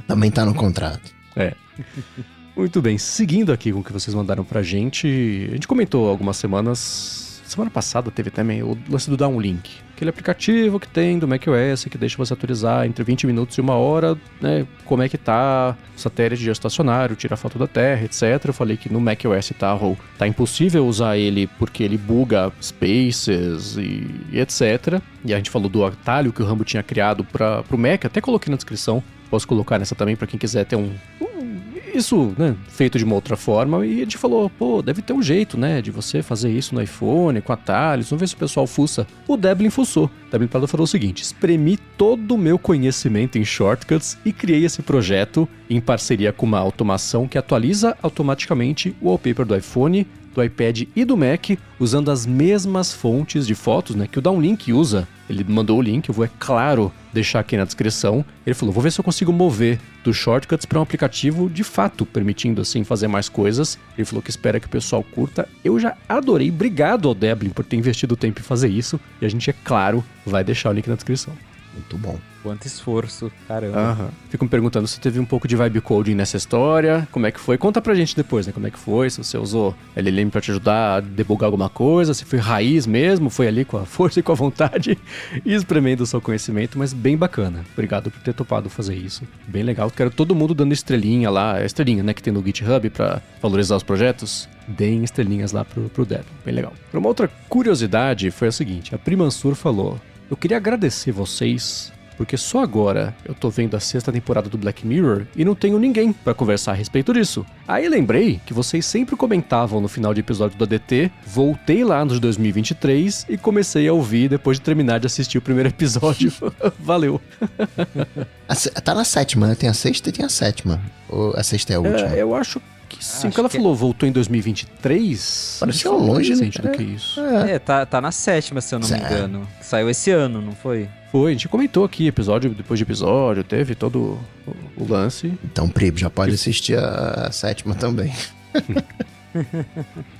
Também tá no contrato. É. Muito bem, seguindo aqui com o que vocês mandaram pra gente, a gente comentou algumas semanas, semana passada teve também o lance do Downlink, aquele aplicativo que tem do macOS que deixa você atualizar entre 20 minutos e 1 hora, né, como é que tá o satélite geoestacionário, tira foto da Terra, etc. Eu falei que no macOS tá impossível usar ele porque ele buga Spaces e etc. E a gente falou do atalho que o Rambo tinha criado pro Mac, até coloquei na descrição, posso colocar nessa também pra quem quiser ter isso, né, feito de uma outra forma, e a gente falou, pô, deve ter um jeito, né, de você fazer isso no iPhone, com atalhos, vamos ver se o pessoal fuça. O Deblin fuçou. O Deblin falou o seguinte, espremi todo o meu conhecimento em shortcuts e criei esse projeto em parceria com uma automação que atualiza automaticamente o wallpaper do iPhone, do iPad e do Mac, usando as mesmas fontes de fotos, né, que o Downlink usa. Ele mandou o link, eu vou, é claro, deixar aqui na descrição. Ele falou, vou ver se eu consigo mover dos shortcuts para um aplicativo de fato, permitindo assim fazer mais coisas. Ele falou que espera que o pessoal curta. Eu já adorei, obrigado ao Deblin por ter investido tempo em fazer isso. E a gente, é claro, vai deixar o link na descrição. Muito bom. Quanto esforço, caramba. Fico me perguntando se teve um pouco de vibe coding nessa história, como é que foi. Conta pra gente depois, né, como é que foi, se você usou LLM pra te ajudar a debugar alguma coisa, se foi raiz mesmo, foi ali com a força e com a vontade e espremendo o seu conhecimento, mas bem bacana. Obrigado por ter topado fazer isso. Bem legal. Quero todo mundo dando estrelinha lá, estrelinha, né, que tem no GitHub pra valorizar os projetos. Deem estrelinhas lá pro Dev. Bem legal. Uma outra curiosidade foi a seguinte, a Pri Mansur falou, eu queria agradecer vocês, porque só agora eu tô vendo a 6ª temporada do Black Mirror e não tenho ninguém pra conversar a respeito disso. Aí lembrei que vocês sempre comentavam no final de episódio do ADT, voltei lá nos 2023 e comecei a ouvir depois de terminar de assistir o primeiro episódio. Valeu! Tá na 7ª, né? Tem a 6ª e tem a 7ª. Ou a 6ª é a última? Eu acho que sim, que ela falou, voltou em 2023. Pareceu longe, né? Do que isso. Tá na 7ª, se eu não me engano. Saiu esse ano, não foi? Foi, a gente comentou aqui, episódio depois de episódio, teve todo o lance. Então, Pri, já pode assistir a 7ª também.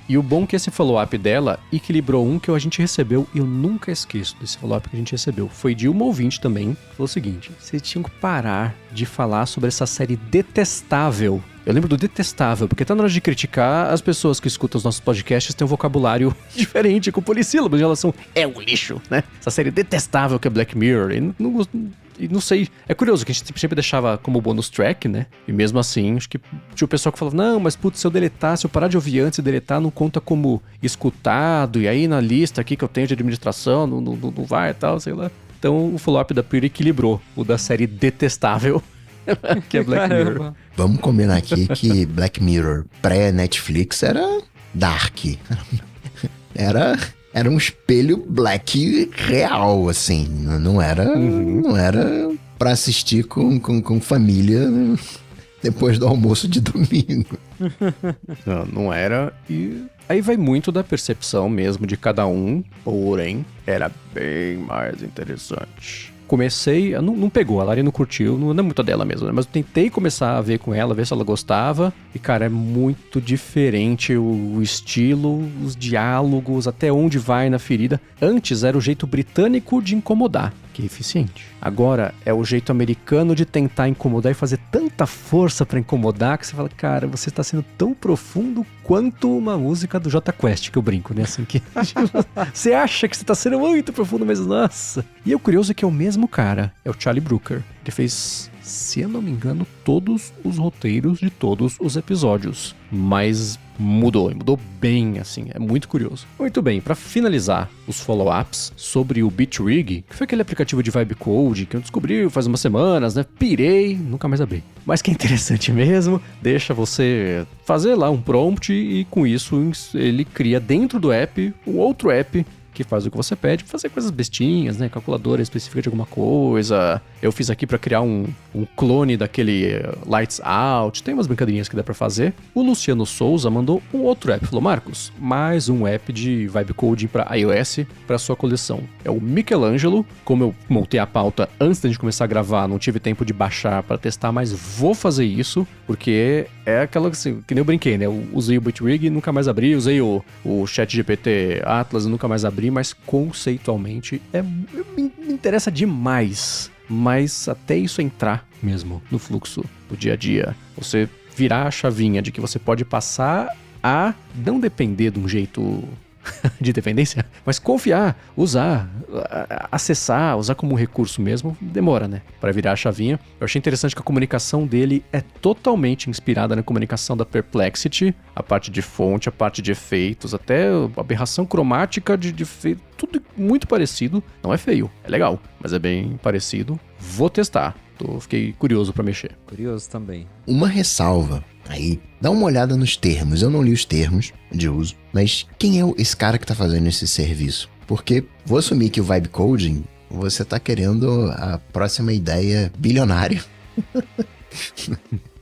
E o bom que esse follow-up dela equilibrou um que a gente recebeu, e eu nunca esqueço desse follow-up que a gente recebeu. Foi de uma ouvinte também, falou o seguinte, vocês tinham que parar de falar sobre essa série detestável. Eu lembro do detestável, porque tá na hora de criticar, as pessoas que escutam os nossos podcasts têm um vocabulário diferente, com polissílabos em relação é um lixo, né? Essa série detestável que é Black Mirror, e não E não sei, é curioso que a gente sempre deixava como bônus track, né? E mesmo assim, acho que tinha o pessoal que falava, não, mas putz, se eu deletar, se eu parar de ouvir antes e deletar, não conta como escutado, e aí na lista aqui que eu tenho de administração, não vai e tal, sei lá. Então o follow-up da Pure equilibrou o da série detestável, que é Black Mirror. Vamos combinar aqui que Black Mirror pré-Netflix era dark. Era um espelho black real, assim. Não era pra assistir com família depois do almoço de domingo. Não era. E aí vai muito da percepção mesmo de cada um, porém, era bem mais interessante. Comecei, não pegou, a Lari não curtiu, não é muito dela mesmo, né? Mas eu tentei começar a ver com ela, ver se ela gostava. E, cara, é muito diferente o estilo, os diálogos, até onde vai na ferida. Antes era o jeito britânico de incomodar, que é eficiente. Agora é o jeito americano de tentar incomodar e fazer tanta força pra incomodar que você fala, cara, você está sendo tão profundo quanto uma música do Jota Quest, que eu brinco, né? Assim que você acha que você tá sendo muito profundo, mas nossa. E o curioso é que é o mesmo cara, é o Charlie Brooker. Ele fez, se eu não me engano, todos os roteiros de todos os episódios. Mas mudou bem, assim, é muito curioso. Muito bem, pra finalizar os follow-ups sobre o BitRig, que foi aquele aplicativo de vibe code que eu descobri faz umas semanas, né? Pirei, nunca mais abri. Mas que é interessante mesmo, deixa você fazer lá um prompt e com isso ele cria dentro do app um outro app que faz o que você pede, fazer coisas bestinhas, né? Calculadora específica de alguma coisa. Eu fiz aqui pra criar um clone daquele Lights Out. Tem umas brincadeirinhas que dá pra fazer. O Luciano Souza mandou um outro app. Falou, Marcos, mais um app de vibe coding pra iOS pra sua coleção. É o Michelangelo. Como eu montei a pauta antes da gente começar a gravar, não tive tempo de baixar pra testar, mas vou fazer isso, porque é aquela assim, que nem eu brinquei, né? Eu usei o BitRig e nunca mais abri. Usei o ChatGPT Atlas e nunca mais abri, mas conceitualmente me interessa demais. Mas até isso entrar mesmo no fluxo do dia a dia, você virar a chavinha de que você pode passar a não depender de um jeito de dependência, mas confiar, usar, acessar, usar como um recurso mesmo, demora, né? Para virar a chavinha. Eu achei interessante que a comunicação dele é totalmente inspirada na comunicação da Perplexity, a parte de fonte, a parte de efeitos, até a aberração cromática de efeito, tudo muito parecido. Não é feio, é legal, mas é bem parecido. Vou testar. Fiquei curioso para mexer. Curioso também. Uma ressalva. Aí, dá uma olhada nos termos. Eu não li os termos de uso, mas quem é esse cara que tá fazendo esse serviço? Porque vou assumir que o Vibe Coding, você tá querendo a próxima ideia bilionária.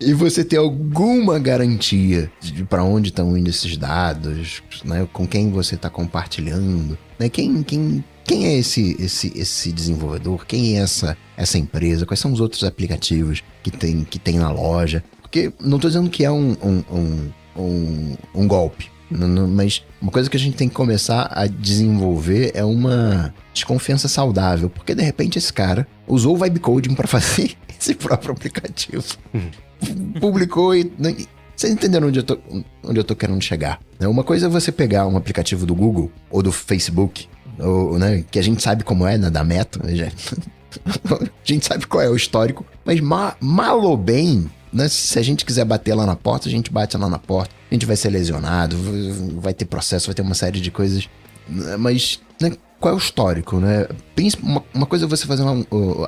E você tem alguma garantia de para onde estão indo esses dados, né? Com quem você tá compartilhando, né? Quem é esse desenvolvedor? Quem é essa empresa? Quais são os outros aplicativos que tem na loja? Porque não tô dizendo que é um golpe, mas uma coisa que a gente tem que começar a desenvolver é uma desconfiança saudável, porque de repente esse cara usou o Vibe Coding para fazer esse próprio aplicativo. Publicou e... Vocês entenderam onde eu tô querendo chegar? Uma coisa é você pegar um aplicativo do Google ou do Facebook, ou, né, que a gente sabe como é, né, da Meta, a gente sabe qual é o histórico, mas mal ou bem, né, se a gente quiser bater lá na porta, a gente bate lá na porta, a gente vai ser lesionado, vai ter processo, vai ter uma série de coisas, mas, né, qual é o histórico, né? Uma coisa é você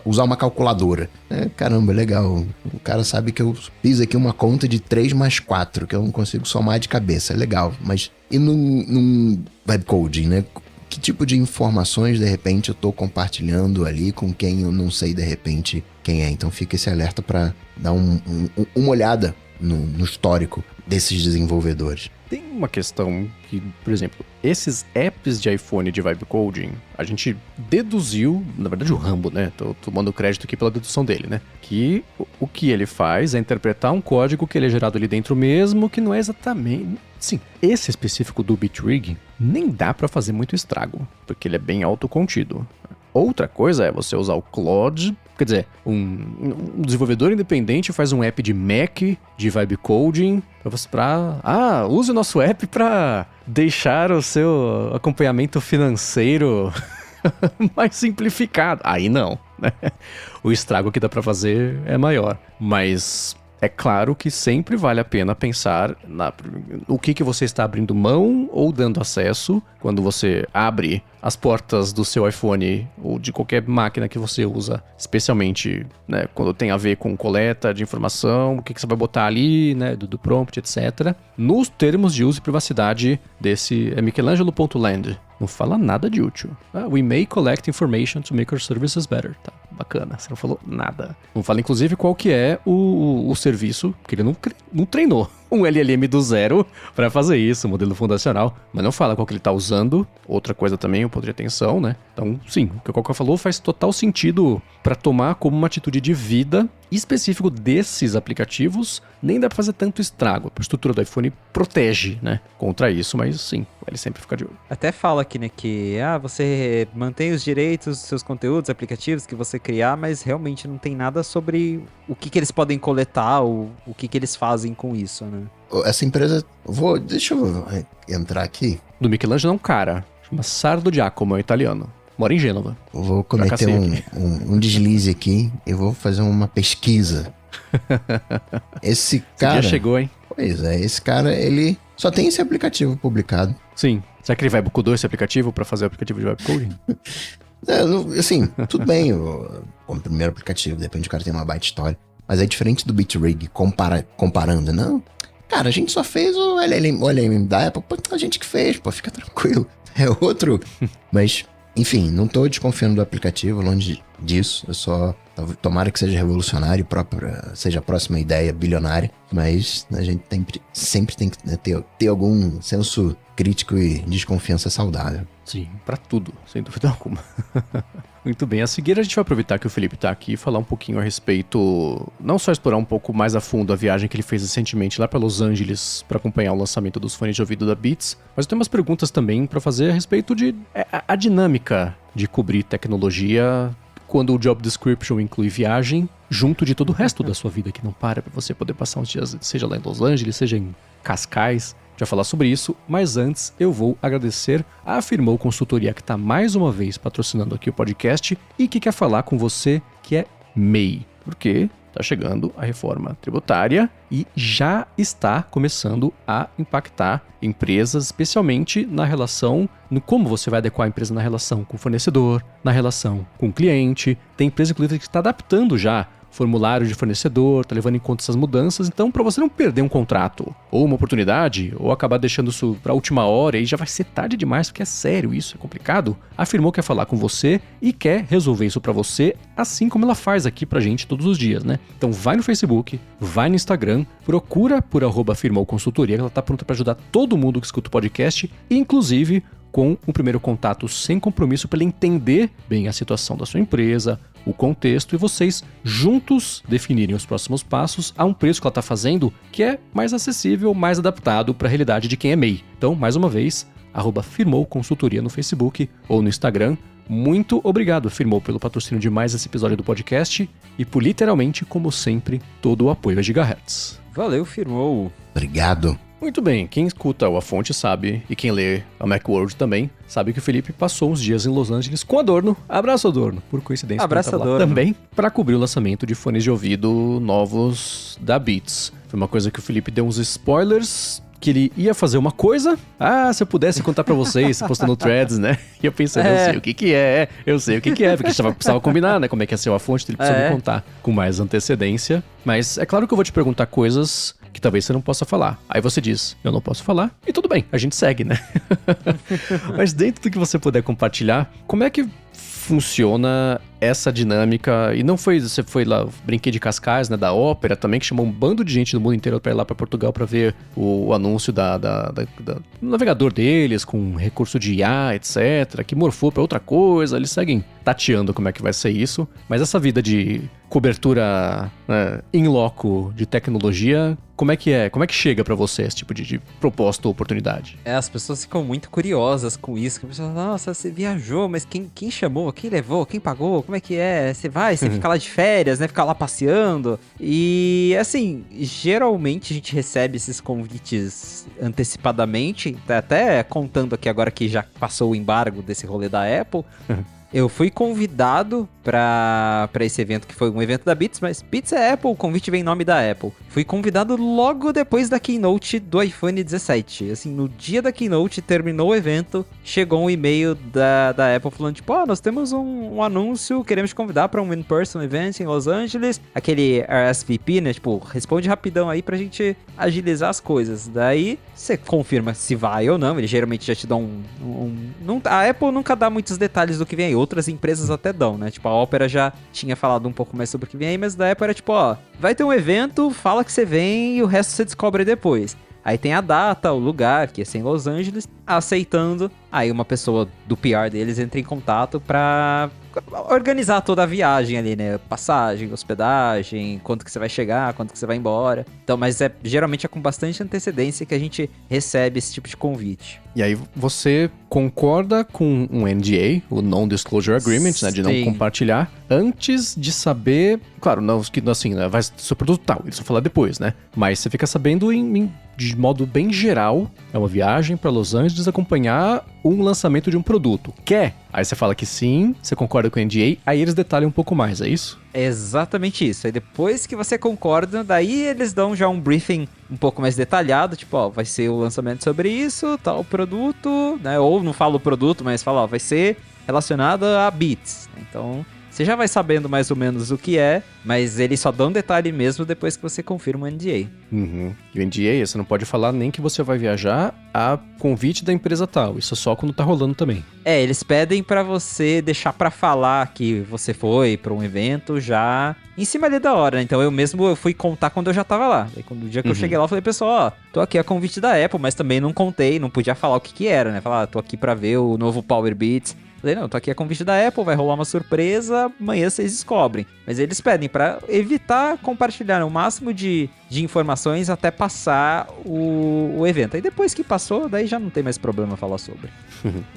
usar uma calculadora, né? Caramba, legal, o cara sabe que eu fiz aqui uma conta de 3 mais 4, que eu não consigo somar de cabeça, é legal, mas e num web coding, né? Que tipo de informações, de repente, eu tô compartilhando ali com quem eu não sei, de repente, quem é. Então fica esse alerta para dar uma olhada no histórico desses desenvolvedores. Tem uma questão que, por exemplo, esses apps de iPhone de vibe coding, a gente deduziu, na verdade o Rambo, né? Tô tomando crédito aqui pela dedução dele, né? Que o que ele faz é interpretar um código que ele é gerado ali dentro mesmo, que não é exatamente... Sim, esse específico do BitRig nem dá pra fazer muito estrago, porque ele é bem autocontido. Outra coisa é você usar o Claude, quer dizer, um desenvolvedor independente faz um app de Mac, de vibe coding, use o nosso app para deixar o seu acompanhamento financeiro mais simplificado. Aí não, né? O estrago que dá pra fazer é maior. Mas é claro que sempre vale a pena pensar o que você está abrindo mão ou dando acesso quando você abre as portas do seu iPhone ou de qualquer máquina que você usa, especialmente, né, quando tem a ver com coleta de informação, o que você vai botar ali, né, do prompt, etc. Nos termos de uso e privacidade desse Michelangelo.land. Não fala nada de útil. We may collect information to make our services better. Tá, bacana. Você não falou nada. Não fala, inclusive, qual que é o serviço, que ele não treinou um LLM do zero para fazer isso, modelo fundacional. Mas não fala qual que ele tá usando. Outra coisa também, o poder de atenção, né? Então, sim, o que o Cocó falou faz total sentido para tomar como uma atitude de vida específico desses aplicativos. Nem dá pra fazer tanto estrago. A estrutura do iPhone protege, né, contra isso, mas sim, ele sempre fica de olho. Até fala aqui, né, que você mantém os direitos dos seus conteúdos, aplicativos que você criar, mas realmente não tem nada sobre o que eles podem coletar, ou o que eles fazem com isso, né? Essa empresa, deixa eu entrar aqui. Do Michelangelo é um cara, chama Sardo Giacomo, é um italiano. Mora em Gênova. Vou cometer um deslize aqui e vou fazer uma pesquisa. Esse cara... Esse dia chegou, hein? Pois é, esse cara, ele só tem esse aplicativo publicado. Sim. Será que ele vai bucudou esse aplicativo pra fazer o aplicativo de webcoding? Assim, tudo bem, o primeiro aplicativo, de repente o cara tem uma baita história. Mas é diferente do BitRig, comparando, não? Cara, a gente só fez o LLM da Apple, pô, a gente que fez, pô, fica tranquilo. É outro. Mas, enfim, não tô desconfiando do aplicativo, longe disso. Eu só... Tomara que seja revolucionário, seja a próxima ideia bilionária. Mas a gente sempre tem que ter algum senso crítico e desconfiança saudável. Sim, pra tudo, sem dúvida alguma. Muito bem, a seguir a gente vai aproveitar que o Felipe tá aqui e falar um pouquinho a respeito, não só explorar um pouco mais a fundo a viagem que ele fez recentemente lá pra Los Angeles para acompanhar o lançamento dos fones de ouvido da Beats, mas eu tenho umas perguntas também pra fazer a respeito de a dinâmica de cobrir tecnologia quando o job description inclui viagem, junto de todo o resto da sua vida que não para pra você poder passar uns dias, seja lá em Los Angeles, seja em Cascais. Já falar sobre isso, mas antes eu vou agradecer a Firmoo Consultoria, que está mais uma vez patrocinando aqui o podcast e que quer falar com você que é MEI, porque está chegando a reforma tributária e já está começando a impactar empresas, especialmente na relação, no como você vai adequar a empresa na relação com o fornecedor, na relação com o cliente. Tem empresa, inclusive, que está adaptando já formulário de fornecedor, tá levando em conta essas mudanças. Então, para você não perder um contrato ou uma oportunidade, ou acabar deixando isso para a última hora e já vai ser tarde demais, porque é sério isso, é complicado, a Firmoo quer falar com você e quer resolver isso para você, assim como ela faz aqui pra gente todos os dias, né? Então vai no Facebook, vai no Instagram, procura por @Firmoo Consultoria, que ela tá pronta para ajudar todo mundo que escuta o podcast, inclusive com um primeiro contato sem compromisso para ele entender bem a situação da sua empresa, o contexto, e vocês juntos definirem os próximos passos a um preço que ela está fazendo que é mais acessível, mais adaptado para a realidade de quem é MEI. Então, mais uma vez, @Firmoo Consultoria no Facebook ou no Instagram. Muito obrigado, Firmoo, pelo patrocínio de mais esse episódio do podcast e por literalmente, como sempre, todo o apoio a Gigahertz. Valeu, Firmoo. Obrigado. Muito bem, quem escuta o A Fonte sabe, e quem lê a Macworld também, sabe que o Felipe passou uns dias em Los Angeles com Adorno. Abraço, Adorno, por coincidência. Abraço, Adorno. Também para cobrir o lançamento de fones de ouvido novos da Beats. Foi uma coisa que o Felipe deu uns spoilers, que ele ia fazer uma coisa. Se eu pudesse contar pra vocês, postando threads, né? E eu pensei, eu sei o que é, porque a gente precisava combinar, né? Como é que ia ser a fonte, ele precisou me contar com mais antecedência. Mas é claro que eu vou te perguntar coisas que talvez você não possa falar. Aí você diz, eu não posso falar, e tudo bem, a gente segue, né? Mas dentro do que você puder compartilhar, como é que funciona essa dinâmica? E não foi, você foi lá, brinquei de Cascais, né, da ópera também, que chamou um bando de gente do mundo inteiro pra ir lá pra Portugal pra ver o anúncio do navegador deles, com recurso de IA, etc, que morfou pra outra coisa. Eles seguem tateando como é que vai ser isso, mas essa vida de cobertura, né, in loco de tecnologia, como é que chega pra você esse tipo de proposta ou oportunidade? As pessoas ficam muito curiosas com isso, que a pessoa, nossa, você viajou, mas quem chamou, quem levou, quem pagou, como é que é? Você fica lá de férias, né? Fica lá passeando. E, assim, geralmente a gente recebe esses convites antecipadamente, até contando aqui agora que já passou o embargo desse rolê da Apple. Eu fui convidado pra esse evento, que foi um evento da Beats, mas Beats é Apple, o convite vem em nome da Apple. Fui convidado logo depois da keynote do iPhone 17. Assim, no dia da keynote, terminou o evento, chegou um e-mail da Apple falando, tipo, nós temos um anúncio, queremos te convidar pra um in-person event em Los Angeles. Aquele RSVP, né? Tipo, responde rapidão aí pra gente agilizar as coisas. Daí, você confirma se vai ou não. Eles geralmente já te dão a Apple nunca dá muitos detalhes do que vem aí. Outras empresas até dão, né? Tipo, a Opera já tinha falado um pouco mais sobre o que vem aí, mas da Apple era tipo, vai ter um evento, fala que você vem e o resto você descobre depois. Aí tem a data, o lugar, que é em Los Angeles, aceitando. Aí uma pessoa do PR deles entra em contato pra organizar toda a viagem ali, né? Passagem, hospedagem, quanto que você vai chegar, quanto que você vai embora. Então, mas geralmente é com bastante antecedência que a gente recebe esse tipo de convite. E aí você concorda com um NDA, o Non-Disclosure Agreement, né? De não compartilhar, antes de saber... Claro, não, assim, né, vai ser produto tal, eles vão falar depois, né? Mas você fica sabendo de modo bem geral, é uma viagem para Los Angeles acompanhar um lançamento de um produto. Quer? Aí você fala que sim, você concorda com o NDA, aí eles detalham um pouco mais, é isso? É exatamente isso. Aí depois que você concorda, daí eles dão já um briefing um pouco mais detalhado, tipo, vai ser o lançamento sobre isso, tal produto, né? Ou não fala o produto, mas fala, vai ser relacionado a Beats. Então, você já vai sabendo mais ou menos o que é, mas eles só dão detalhe mesmo depois que você confirma o NDA. Uhum. E o NDA, você não pode falar nem que você vai viajar a convite da empresa tal. Isso é só quando tá rolando também. Eles pedem pra você deixar pra falar que você foi pra um evento já em cima ali da hora, né? Então eu fui contar quando eu já tava lá. Aí, no dia que eu cheguei lá, eu falei, pessoal, tô aqui a convite da Apple, mas também não contei, não podia falar o que era, né? Falar, tô aqui pra ver o novo Power Beats. Falei, não, tô aqui a convite da Apple, vai rolar uma surpresa, amanhã vocês descobrem. Mas eles pedem pra evitar compartilhar o máximo de informações até passar o evento. Aí depois que passou, daí já não tem mais problema falar sobre.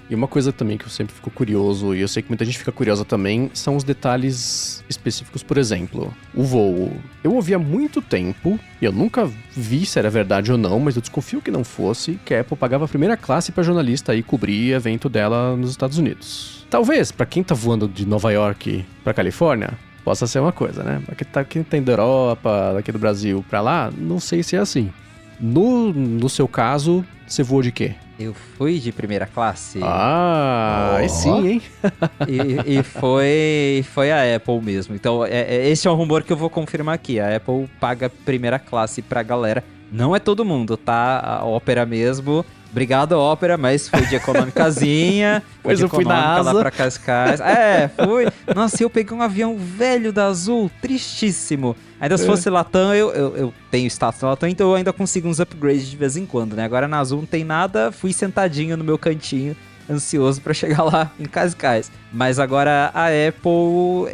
E uma coisa também que eu sempre fico curioso, e eu sei que muita gente fica curiosa também, são os detalhes específicos. Por exemplo, o voo. Eu ouvi há muito tempo, e eu nunca vi se era verdade ou não, mas eu desconfio que não fosse, que a Apple pagava a primeira classe pra jornalista aí cobrir evento dela nos Estados Unidos. Talvez, pra quem tá voando de Nova York pra Califórnia, possa ser uma coisa, né? Quem tá da Europa, daqui do Brasil pra lá, não sei se é assim. No seu caso, você voou de quê? Eu fui de primeira classe. Aí sim, hein? e foi a Apple mesmo. Então, esse é um rumor que eu vou confirmar aqui. A Apple paga primeira classe pra galera. Não é todo mundo, tá? A Opera mesmo. Obrigado, Opera, mas foi de econômicazinha. Pois eu fui na Asa. Lá pra Cascais. Fui. Nossa, eu peguei um avião velho da Azul, tristíssimo. Ainda se fosse Latam, eu tenho status na Latam, então eu ainda consigo uns upgrades de vez em quando, né? Agora na Azul não tem nada, fui sentadinho no meu cantinho, ansioso pra chegar lá em Cascais. Mas agora a Apple,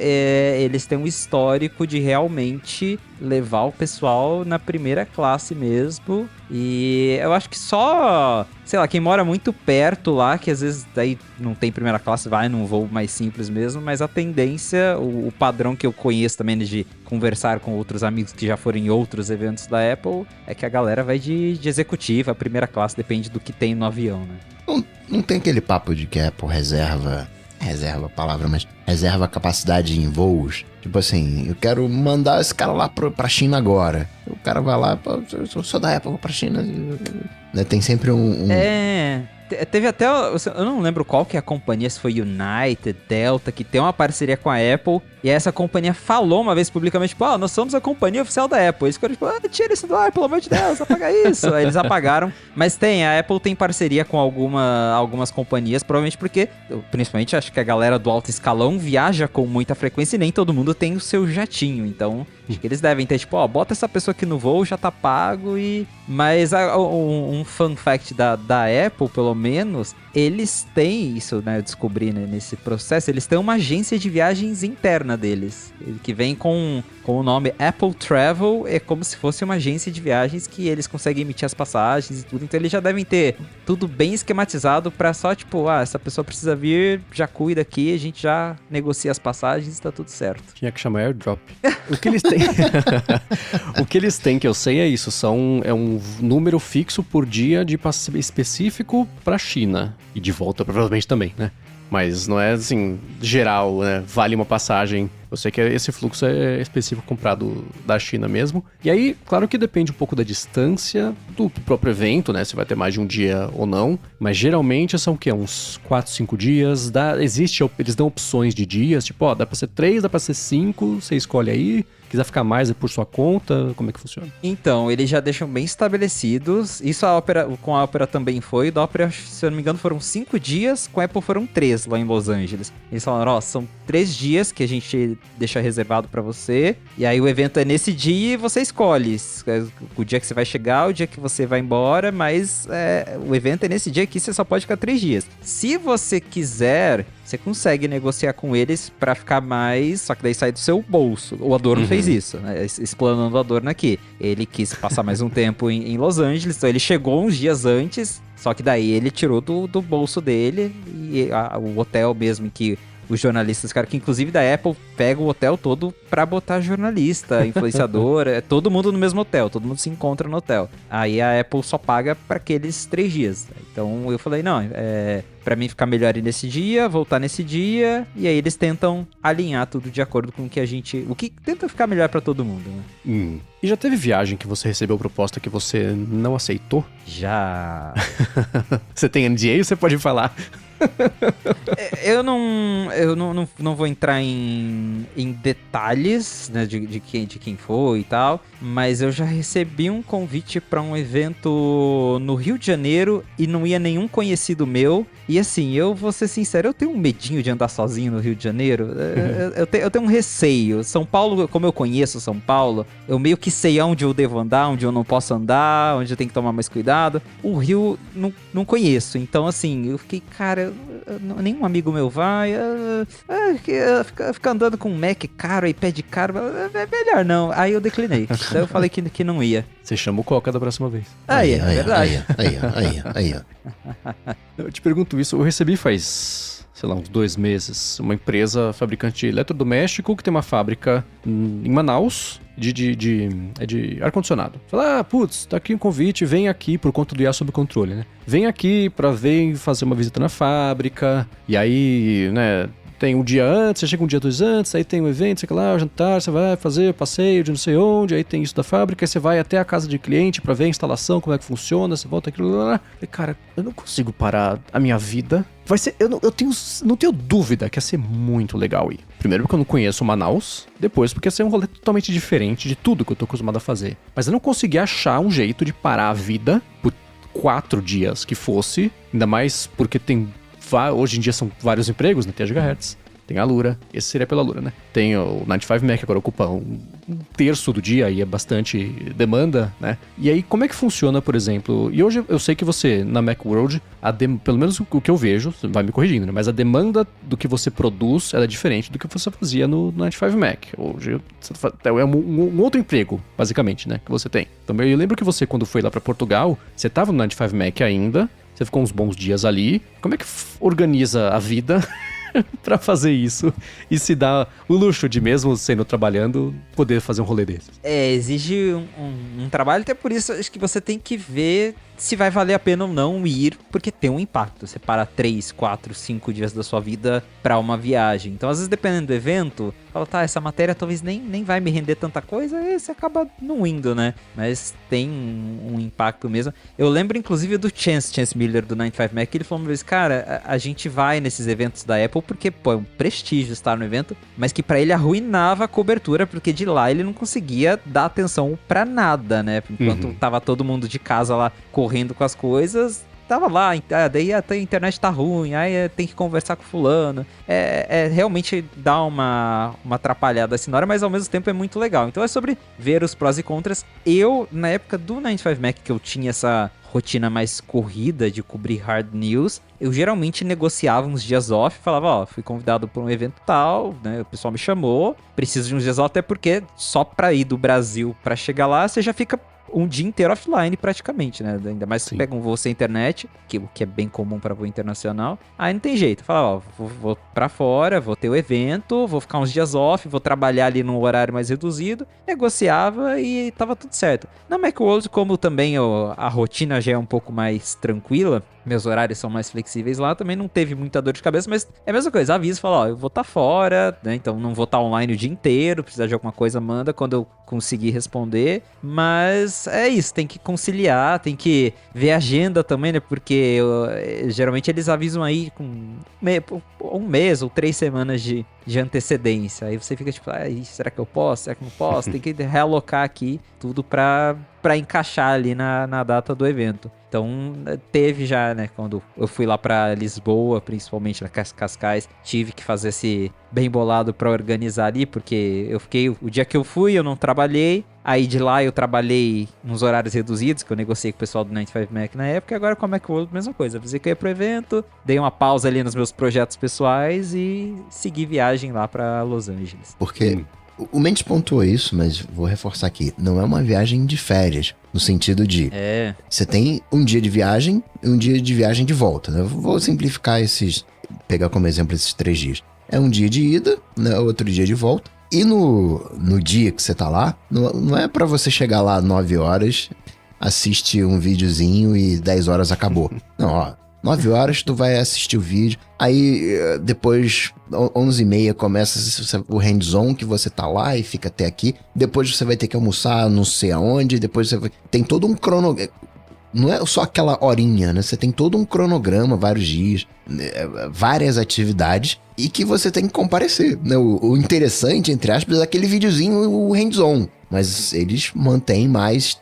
eles têm um histórico de realmente levar o pessoal na primeira classe mesmo. E eu acho que só, sei lá, quem mora muito perto lá, que às vezes daí não tem primeira classe, vai num voo mais simples mesmo, mas a tendência, o padrão que eu conheço também de conversar com outros amigos que já foram em outros eventos da Apple, é que a galera vai de executiva, a primeira classe depende do que tem no avião, né? Não tem aquele papo de que a Apple reserva a palavra, mas reserva a capacidade em voos. Tipo assim, eu quero mandar esse cara lá pra China agora. O cara vai lá, eu sou da Apple, vou pra China. Tem sempre um... Teve até, eu não lembro qual que é a companhia, se foi United, Delta, que tem uma parceria com a Apple, e essa companhia falou uma vez publicamente, tipo, nós somos a companhia oficial da Apple. Eles ficaram tipo, tira isso do ar, pelo amor de Deus, apaga isso. Aí eles apagaram, mas a Apple tem parceria com algumas companhias, provavelmente porque, principalmente acho que a galera do alto escalão viaja com muita frequência e nem todo mundo tem o seu jatinho, então acho que eles devem ter, tipo, bota essa pessoa aqui no voo, já tá pago Mas um fun fact da Apple, pelo menos, eles têm isso, né, eu descobri, né, nesse processo, eles têm uma agência de viagens interna deles, que vem com o nome Apple Travel, é como se fosse uma agência de viagens que eles conseguem emitir as passagens e tudo, então eles já devem ter tudo bem esquematizado pra só, tipo, essa pessoa precisa vir, já cuida aqui, a gente já negocia as passagens e tá tudo certo. Tinha que chamar AirDrop. O que eles têm... o que eles têm, que eu sei, é isso, é um número fixo por dia de passe específico pra China. E de volta, provavelmente, também, né? Mas não é assim, geral, né? Vale uma passagem. Eu sei que esse fluxo é específico comprado da China mesmo. E aí, claro que depende um pouco da distância do próprio evento, né? Se vai ter mais de um dia ou não. Mas geralmente são o quê? Uns 4, 5 dias. Eles dão opções de dias. Tipo, ó, dá pra ser 3, dá pra ser 5. Você escolhe aí. Quiser ficar mais é por sua conta, como é que funciona? Então, eles já deixam bem estabelecidos. Isso com a Opera também foi. Da Opera, se eu não me engano, foram 5 dias. Com a Apple foram 3 lá em Los Angeles. Eles falaram, ó, são 3 dias que a gente deixa reservado pra você. E aí o evento é nesse dia e você escolhe o dia que você vai chegar, o dia que você vai embora. Mas o evento é nesse dia aqui, você só pode ficar 3 dias. Se você quiser, você consegue negociar com eles pra ficar mais, só que daí sai do seu bolso. O Adorno fez isso, né? Explanando o Adorno aqui. Ele quis passar mais um tempo em Los Angeles, então ele chegou uns dias antes, só que daí ele tirou do bolso dele e o hotel mesmo em que os jornalistas, cara, que inclusive da Apple pega o hotel todo pra botar jornalista, influenciador, é todo mundo no mesmo hotel, todo mundo se encontra no hotel. Aí a Apple só paga pra aqueles 3 dias. Então eu falei, não, pra mim ficar melhor ir nesse dia, voltar nesse dia, e aí eles tentam alinhar tudo de acordo com o que tenta ficar melhor pra todo mundo, né? E já teve viagem que você recebeu proposta que você não aceitou? Já. Você tem NDA ou você pode falar? Eu não vou entrar em detalhes, né, de quem foi e tal, mas eu já recebi um convite pra um evento no Rio de Janeiro e não ia nenhum conhecido meu. E assim, eu vou ser sincero, eu tenho um medinho de andar sozinho no Rio de Janeiro. Eu tenho um receio. São Paulo, como eu conheço São Paulo, eu meio que sei onde eu devo andar, onde eu não posso andar, onde eu tenho que tomar mais cuidado. O Rio, não conheço. Então, assim, eu fiquei, cara, nenhum amigo meu vai. Ficar andando com um Mac caro, iPad caro, é melhor não. Aí eu declinei. Daí eu falei que não ia. Você chama o Coca da próxima vez. É verdade. Aí. Eu te pergunto isso, eu recebi faz, sei lá, uns 2 meses, uma empresa fabricante de eletrodoméstico que tem uma fábrica em Manaus de ar-condicionado. Fala, putz, tá aqui um convite, vem aqui por conta do IA sob controle, né? Vem aqui pra fazer uma visita na fábrica, e aí, né... Tem um dia antes, você chega um dia 2 antes, aí tem um evento, sei lá, o jantar, você vai fazer o passeio de não sei onde, aí tem isso da fábrica, aí você vai até a casa de cliente pra ver a instalação, como é que funciona, você volta aqui, E, cara, eu não consigo parar a minha vida. Vai ser, eu não tenho dúvida que ia ser muito legal ir. Primeiro porque eu não conheço Manaus, depois porque ia ser um rolê totalmente diferente de tudo que eu tô acostumado a fazer. Mas eu não consegui achar um jeito de parar a vida por 4 dias que fosse, ainda mais porque hoje em dia são vários empregos, né? Tem a Gigahertz, tem a Alura, esse seria pela Alura, né? Tem o 95 Mac, agora ocupa um terço do dia e é bastante demanda, né? E aí, como é que funciona, por exemplo? E hoje eu sei que você, na Macworld, pelo menos o que eu vejo, você vai me corrigindo, né? Mas a demanda do que você produz, ela é diferente do que você fazia no 95 Mac. Hoje é um outro emprego, basicamente, né? Que você tem. Então, eu lembro que você, quando foi lá pra Portugal, você tava no 95 Mac ainda, você ficou uns bons dias ali. Como é que organiza a vida pra fazer isso e se dá o luxo de, mesmo sendo trabalhando, poder fazer um rolê desse? Exige um trabalho, até por isso acho que você tem que ver se vai valer a pena ou não ir, porque tem um impacto. Você para 3, 4, 5 dias da sua vida pra uma viagem. Então, às vezes, dependendo do evento, fala, tá, essa matéria talvez nem vai me render tanta coisa, e você acaba não indo, né? Mas tem um impacto mesmo. Eu lembro, inclusive, do Chance Miller, do 95 Mac, ele falou uma vez, cara, a gente vai nesses eventos da Apple porque, pô, é um prestígio estar no evento, mas que pra ele arruinava a cobertura, porque de lá ele não conseguia dar atenção pra nada, né? Enquanto tava todo mundo de casa lá correndo com as coisas, tava lá, daí a internet tá ruim, aí tem que conversar com fulano. Realmente dá uma atrapalhada assim na hora, mas ao mesmo tempo é muito legal. Então é sobre ver os prós e contras. Eu, na época do 95 Mac, que eu tinha essa rotina mais corrida de cobrir hard news, eu geralmente negociava uns dias off, falava, ó, fui convidado para um evento tal, né, o pessoal me chamou, preciso de uns dias off, até porque só pra ir do Brasil pra chegar lá, você já fica um dia inteiro offline praticamente, né? Ainda mais se pega um voo sem internet, o que é bem comum para voo internacional. Aí não tem jeito. Fala, ó, vou pra fora, vou ter o evento, vou ficar uns dias off, vou trabalhar ali num horário mais reduzido. Negociava e tava tudo certo. Na Macworld, como também a rotina já é um pouco mais tranquila, meus horários são mais flexíveis lá, também não teve muita dor de cabeça, mas é a mesma coisa, avisa, fala, ó, eu vou estar fora, né, então não vou estar online o dia inteiro, precisar de alguma coisa, manda quando eu conseguir responder, mas é isso, tem que conciliar, tem que ver a agenda também, né, porque geralmente eles avisam aí com um mês ou 3 semanas de antecedência, aí você fica tipo, será que eu posso, será que não posso, tem que realocar aqui tudo pra encaixar ali na data do evento. Então, teve já, né, quando eu fui lá pra Lisboa, principalmente na Cascais, tive que fazer esse bem bolado pra organizar ali, porque eu fiquei, o dia que eu fui, eu não trabalhei, aí de lá eu trabalhei nos horários reduzidos, que eu negociei com o pessoal do 95 Mac na época, e agora com a Macworld, mesma coisa, avisei que eu ia pro evento, dei uma pausa ali nos meus projetos pessoais e segui viagem lá pra Los Angeles. Porque o Mendes pontuou isso, mas vou reforçar aqui. Não é uma viagem de férias, no sentido de... Você tem um dia de viagem e um dia de viagem de volta, né? Eu vou simplificar pegar como exemplo esses 3 dias. É um dia de ida, né? Outro dia de volta. E no dia que você tá lá, não é pra você chegar lá 9 horas, assiste um videozinho e 10 horas acabou. Não, ó. 9 horas tu vai assistir o vídeo, aí depois 11h30 começa o hands-on que você tá lá e fica até aqui, depois você vai ter que almoçar não sei aonde, depois tem todo um cronograma, não é só aquela horinha, né? Você tem todo um cronograma, vários dias, várias atividades e que você tem que comparecer, né? O interessante, entre aspas, é aquele videozinho, o hands-on, mas eles mantêm mais,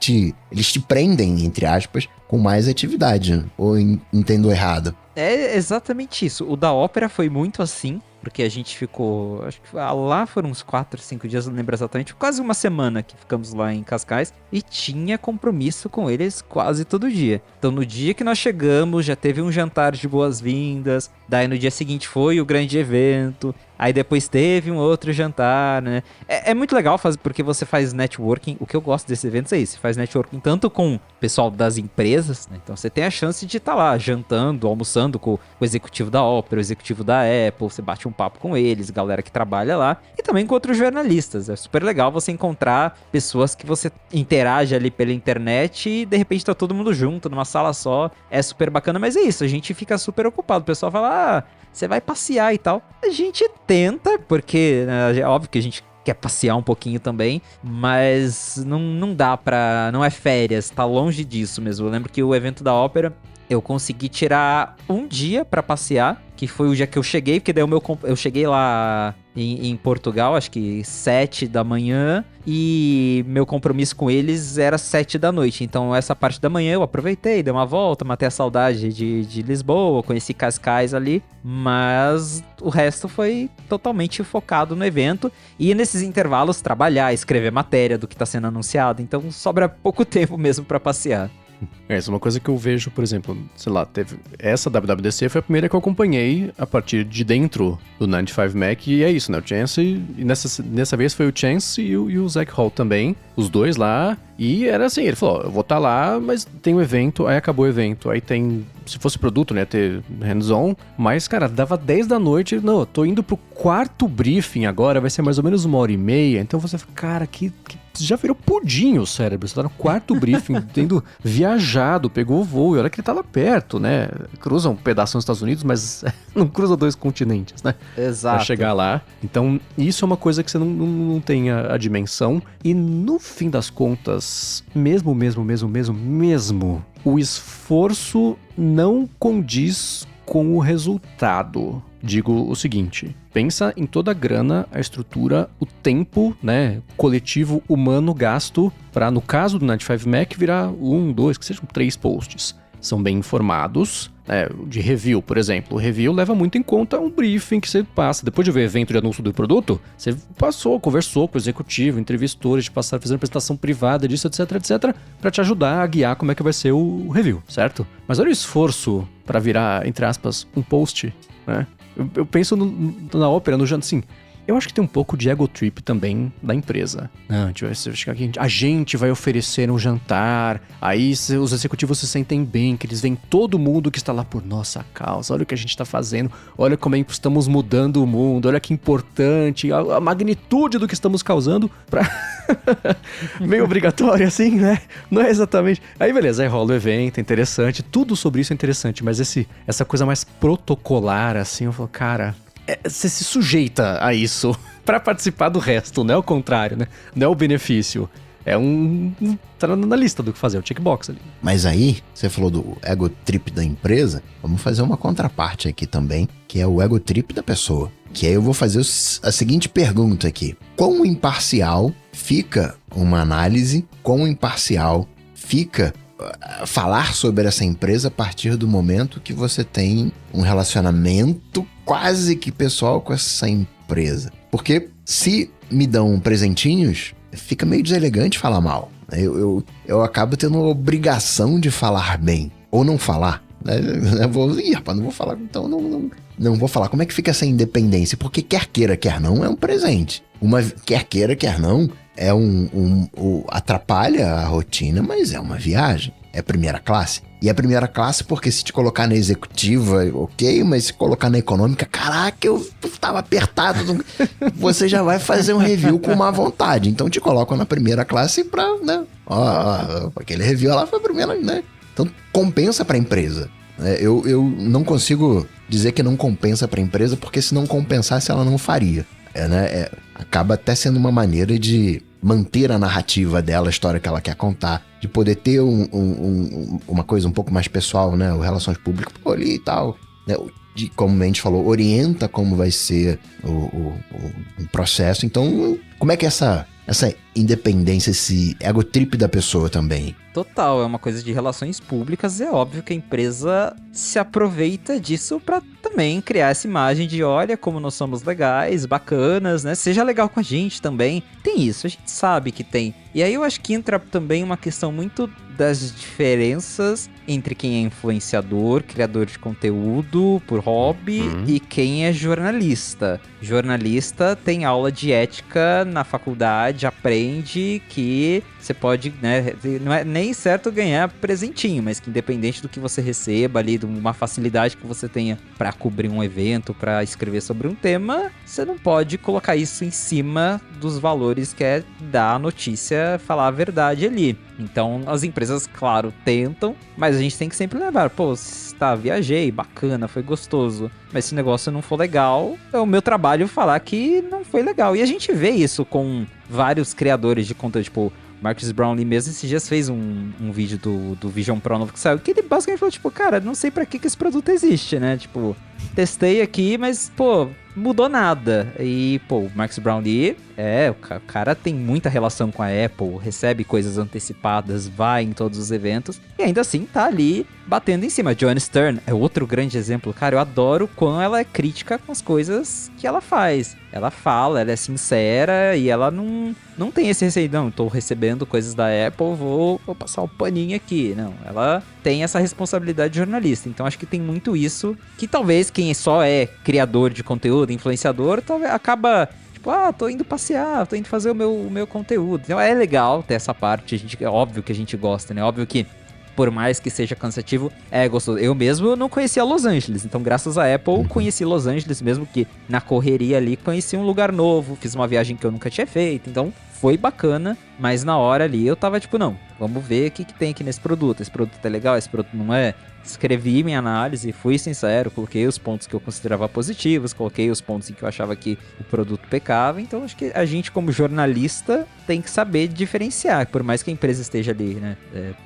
eles te prendem, entre aspas, com mais atividade, ou entendo errado? É exatamente isso. O da ópera foi muito assim, porque a gente ficou, acho que lá foram uns 4, 5 dias, não lembro exatamente, quase uma semana que ficamos lá em Cascais, e tinha compromisso com eles quase todo dia. Então no dia que nós chegamos, já teve um jantar de boas-vindas, daí no dia seguinte foi o grande evento, aí depois teve um outro jantar, né? É muito legal porque você faz networking. O que eu gosto desses eventos é isso. Você faz networking tanto com o pessoal das empresas, né? Então você tem a chance de estar lá jantando, almoçando com o executivo da Opera, o executivo da Apple. Você bate um papo com eles, galera que trabalha lá. E também com outros jornalistas. É super legal você encontrar pessoas que você interage ali pela internet e de repente tá todo mundo junto numa sala só. É super bacana, mas é isso. A gente fica super ocupado. O pessoal fala, você vai passear e tal. A gente tenta, porque é óbvio que a gente quer passear um pouquinho também, mas não dá pra... Não é férias, tá longe disso mesmo. Eu lembro que o evento da ópera, eu consegui tirar um dia pra passear, que foi o dia que eu cheguei, porque daí eu cheguei lá em Portugal, acho que 7 da manhã, e meu compromisso com eles era 7 da noite. Então essa parte da manhã eu aproveitei, dei uma volta, matei a saudade de Lisboa, conheci Cascais ali, mas o resto foi totalmente focado no evento, e nesses intervalos trabalhar, escrever matéria do que está sendo anunciado, então sobra pouco tempo mesmo para passear. Essa é uma coisa que eu vejo, por exemplo, sei lá, teve essa WWDC foi a primeira que eu acompanhei a partir de dentro do 95 Mac, e é isso, né? O Chance, e nessa vez foi o Chance e o Zach Hall também, os dois lá, e era assim, ele falou, eu vou estar lá, mas tem um evento, aí acabou o evento, aí tem, se fosse produto, né, ter hands-on, mas, cara, dava 10 da noite, não, eu tô indo pro 4º briefing agora, vai ser mais ou menos 1h30, então você fala, cara, que já virou pudim o cérebro, você tá no 4º briefing, tendo viajado, pegou o voo, e olha que ele tá lá perto, né, cruza um pedaço nos Estados Unidos, mas não cruza 2 continentes, né? Exato. Pra chegar lá, então isso é uma coisa que você não tem a dimensão, e no fim das contas, mesmo, o esforço não condiz com o resultado. Digo o seguinte, pensa em toda a grana, a estrutura, o tempo, né, coletivo, humano gasto para, no caso do 95 Mac, virar 1, 2, que sejam 3 posts. São bem informados, né, de review, por exemplo. O review leva muito em conta um briefing que você passa. Depois de ver evento de anúncio do produto, você conversou com o executivo, entrevistou, de passar, fazendo apresentação privada disso, etc, para te ajudar a guiar como é que vai ser o review, certo? Mas olha o esforço para virar, entre aspas, um post, né? Eu penso na ópera, no jantar, assim, Eu acho que tem um pouco de ego trip também da empresa. Não, a gente vai oferecer um jantar, aí os executivos se sentem bem, que eles veem todo mundo que está lá por nossa causa, olha o que a gente está fazendo, olha como é que estamos mudando o mundo, olha que importante, a magnitude do que estamos causando pra... meio obrigatório assim, né? Não é exatamente... Aí beleza, aí rola o evento, é interessante, tudo sobre isso é interessante, mas essa coisa mais protocolar assim, eu falo, cara... Você se sujeita a isso pra participar do resto, não é o contrário, né? Não é o benefício. Tá na lista do que fazer, o checkbox ali. Mas aí, você falou do ego trip da empresa, vamos fazer uma contraparte aqui também, que é o ego trip da pessoa. Que aí eu vou fazer a seguinte pergunta aqui. Quão imparcial fica uma análise, quão imparcial fica falar sobre essa empresa a partir do momento que você tem um relacionamento quase que pessoal com essa empresa. Porque se me dão presentinhos, fica meio deselegante falar mal. Eu acabo tendo a obrigação de falar bem, ou não falar. Eu vou, rapaz, não vou falar, então não vou falar. Como é que fica essa independência? Porque quer queira, quer não, é um presente. Quer queira, quer não, atrapalha a rotina, mas é uma viagem. É primeira classe. E é primeira classe porque se te colocar na executiva, ok, mas se colocar na econômica, caraca, eu tava apertado. Você já vai fazer um review com má vontade. Então te colocam na primeira classe pra, né? Aquele review lá foi a primeira, né? Então compensa pra empresa. Eu não consigo dizer que não compensa pra empresa, porque se não compensasse, ela não faria. Acaba até sendo uma maneira de manter a narrativa dela, a história que ela quer contar, de poder ter uma coisa um pouco mais pessoal, né? O relações públicas ali e tal, né? Como a gente falou, orienta como vai ser o processo. Então, como é que essa independência, esse ego trip da pessoa também? Total, é uma coisa de relações públicas. É óbvio que a empresa se aproveita disso pra também criar essa imagem de olha como nós somos legais, bacanas, né? Seja legal com a gente também. Tem isso, a gente sabe que tem. E aí eu acho que entra também uma questão muito das diferenças entre quem é influenciador, criador de conteúdo por hobby e quem é jornalista. Jornalista tem aula de ética na faculdade, aprende que você pode, né, não é nem certo ganhar presentinho, mas que independente do que você receba ali, de uma facilidade que você tenha para cobrir um evento, para escrever sobre um tema, você não pode colocar isso em cima dos valores que é dar a notícia, falar a verdade ali. Então, as empresas, claro, tentam, mas a gente tem que sempre lembrar, viajei, bacana, foi gostoso, mas se o negócio não for legal, é o meu trabalho falar que não foi legal. E a gente vê isso com vários criadores de conteúdo, tipo, Marcus Brownlee mesmo esses dias fez um vídeo do Vision Pro novo que saiu, que ele basicamente falou, tipo, cara, não sei pra que esse produto existe, né? Tipo, testei aqui, mas, mudou nada. E, o Marcus Brownlee, o cara tem muita relação com a Apple, recebe coisas antecipadas, vai em todos os eventos, e ainda assim tá ali batendo em cima. Joanne Stern é outro grande exemplo. Cara, eu adoro quando ela é crítica com as coisas que ela faz. Ela fala, ela é sincera e ela não tem esse receio, não, tô recebendo coisas da Apple, vou passar um paninho aqui. Não, ela tem essa responsabilidade de jornalista. Então acho que tem muito isso, que talvez quem só é criador de conteúdo, influenciador, talvez acaba... tô indo passear, tô indo fazer o meu conteúdo. Então é legal ter essa parte, é óbvio que a gente gosta, né? Óbvio que, por mais que seja cansativo, é gostoso. Eu mesmo não conhecia Los Angeles, então graças à Apple conheci Los Angeles, mesmo que na correria ali conheci um lugar novo, fiz uma viagem que eu nunca tinha feito, então foi bacana, mas na hora ali eu tava tipo, não, vamos ver o que tem aqui nesse produto é legal, esse produto não é. Escrevi minha análise, fui sincero, coloquei os pontos que eu considerava positivos, coloquei os pontos em que eu achava que o produto pecava, então acho que a gente como jornalista tem que saber diferenciar, por mais que a empresa esteja ali, né,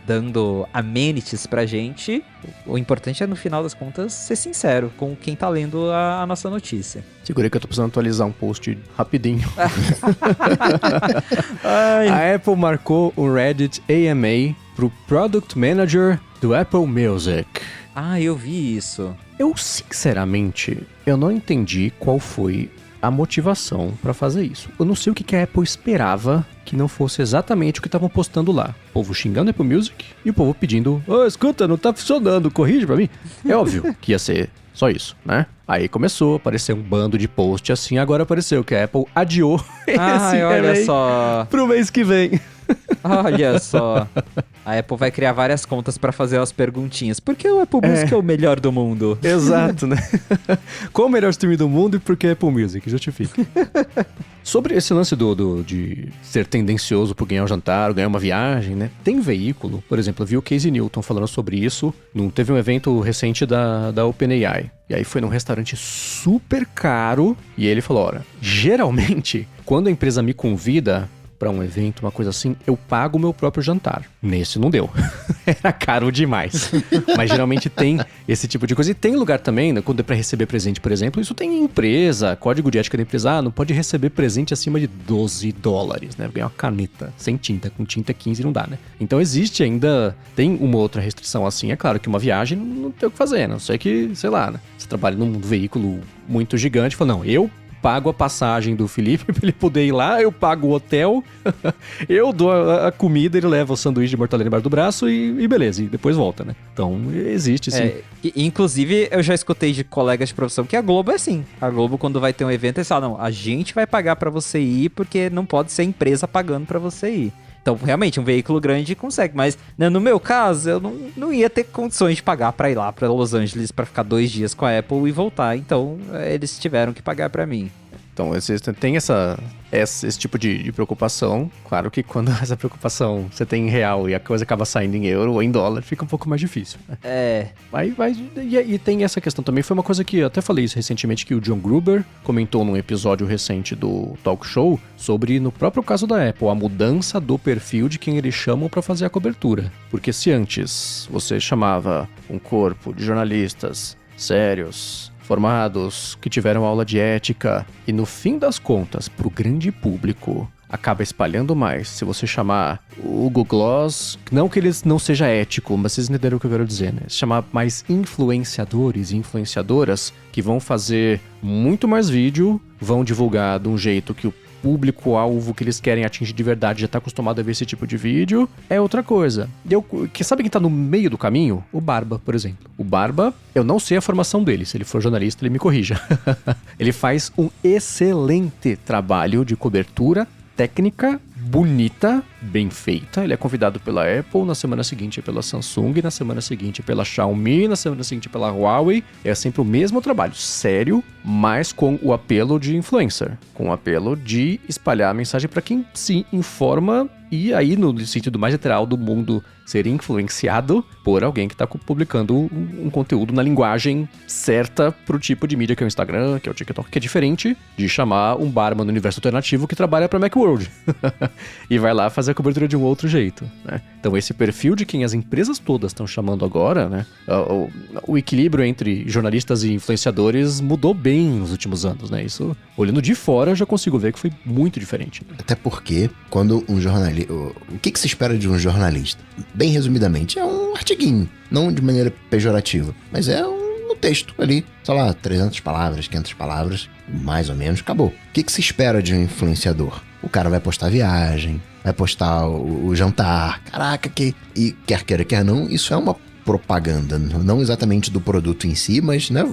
dando amenities pra gente, o importante é no final das contas ser sincero com quem tá lendo a nossa notícia. Segurei que eu tô precisando atualizar um post rapidinho. A Apple marcou o Reddit AMA pro Product Manager do Apple Music. Eu vi isso. Eu, sinceramente, não entendi qual foi a motivação pra fazer isso. Eu não sei o que a Apple esperava que não fosse exatamente o que estavam postando lá. O povo xingando a Apple Music e o povo pedindo, escuta, não tá funcionando, corrige pra mim. É óbvio que ia ser só isso, né? Aí começou a aparecer um bando de post assim, agora apareceu que a Apple adiou Ai, olha só. pro mês que vem. Olha só. A Apple vai criar várias contas pra fazer as perguntinhas. Por que o Apple Music é o melhor do mundo? Exato, né? Qual o melhor streaming do mundo e por que Apple Music? Justifica. Sobre esse lance de ser tendencioso por ganhar um jantar, ganhar uma viagem, né? Tem veículo, por exemplo, eu vi o Casey Newton falando sobre isso. Teve um evento recente da OpenAI. E aí foi num restaurante super caro. E ele falou, olha, geralmente, quando a empresa me convida pra um evento, uma coisa assim, eu pago o meu próprio jantar. Nesse não deu. Era caro demais. Mas geralmente tem esse tipo de coisa. E tem lugar também, né, quando é pra receber presente, por exemplo, isso tem em empresa, código de ética da empresa, não pode receber presente acima de $12, né? Ganhar uma caneta sem tinta, com tinta 15 não dá, né? Então existe ainda, tem uma outra restrição assim, é claro que uma viagem não tem o que fazer, não sei que, sei lá, né? Você trabalha num veículo muito gigante, fala, não, eu pago a passagem do Felipe pra ele poder ir lá, eu pago o hotel, eu dou a comida, ele leva o sanduíche de mortadela embaixo do braço e beleza, e depois volta, né? Então, existe sim. Inclusive, eu já escutei de colegas de profissão que a Globo é assim. A Globo, quando vai ter um evento, eles falam, não, a gente vai pagar pra você ir, porque não pode ser a empresa pagando pra você ir. Então, realmente, um veículo grande consegue, mas né, no meu caso, eu não ia ter condições de pagar pra ir lá pra Los Angeles pra ficar 2 dias com a Apple e voltar. Então, eles tiveram que pagar pra mim. Então, tem esse tipo de preocupação. Claro que quando essa preocupação você tem em real e a coisa acaba saindo em euro ou em dólar, fica um pouco mais difícil, né? E tem essa questão também. Foi uma coisa que eu até falei isso recentemente, que o John Gruber comentou num episódio recente do Talk Show sobre, no próprio caso da Apple, a mudança do perfil de quem eles chamam para fazer a cobertura. Porque se antes você chamava um corpo de jornalistas sérios, formados, que tiveram aula de ética, e no fim das contas, pro grande público, acaba espalhando mais. Se você chamar o Hugo Gloss, não que ele não seja ético, mas vocês entenderam o que eu quero dizer, né? Se chamar mais influenciadores e influenciadoras que vão fazer muito mais vídeo, vão divulgar de um jeito que o público-alvo que eles querem atingir de verdade já tá acostumado a ver esse tipo de vídeo, é outra coisa. Sabe quem tá no meio do caminho? O Barba, por exemplo. O Barba, eu não sei a formação dele, se ele for jornalista, ele me corrija. Ele faz um excelente trabalho de cobertura técnica, bonita, bem feita. Ele é convidado pela Apple, na semana seguinte pela Samsung, na semana seguinte pela Xiaomi, na semana seguinte pela Huawei. É sempre o mesmo trabalho, sério, mas com o apelo de influencer, com o apelo de espalhar a mensagem para quem se informa e aí, no sentido mais literal do mundo, ser influenciado por alguém que está publicando um conteúdo na linguagem certa pro tipo de mídia que é o Instagram, que é o TikTok, que é diferente de chamar um barman no universo alternativo que trabalha para Macworld e vai lá fazer a cobertura de um outro jeito, né? Então esse perfil de quem as empresas todas estão chamando agora, né? O equilíbrio entre jornalistas e influenciadores mudou bem nos últimos anos, né? Isso, olhando de fora, eu já consigo ver que foi muito diferente. Até porque, quando um jornalista... O que se espera de um jornalista? Bem resumidamente, é um artiguinho. Não de maneira pejorativa, mas é um texto ali. Sei lá, 300 palavras, 500 palavras, mais ou menos, acabou. O que se espera de um influenciador? O cara vai postar viagem, vai postar o jantar. Caraca, e quer queira, quer não, isso é uma propaganda, não exatamente do produto em si, mas, né,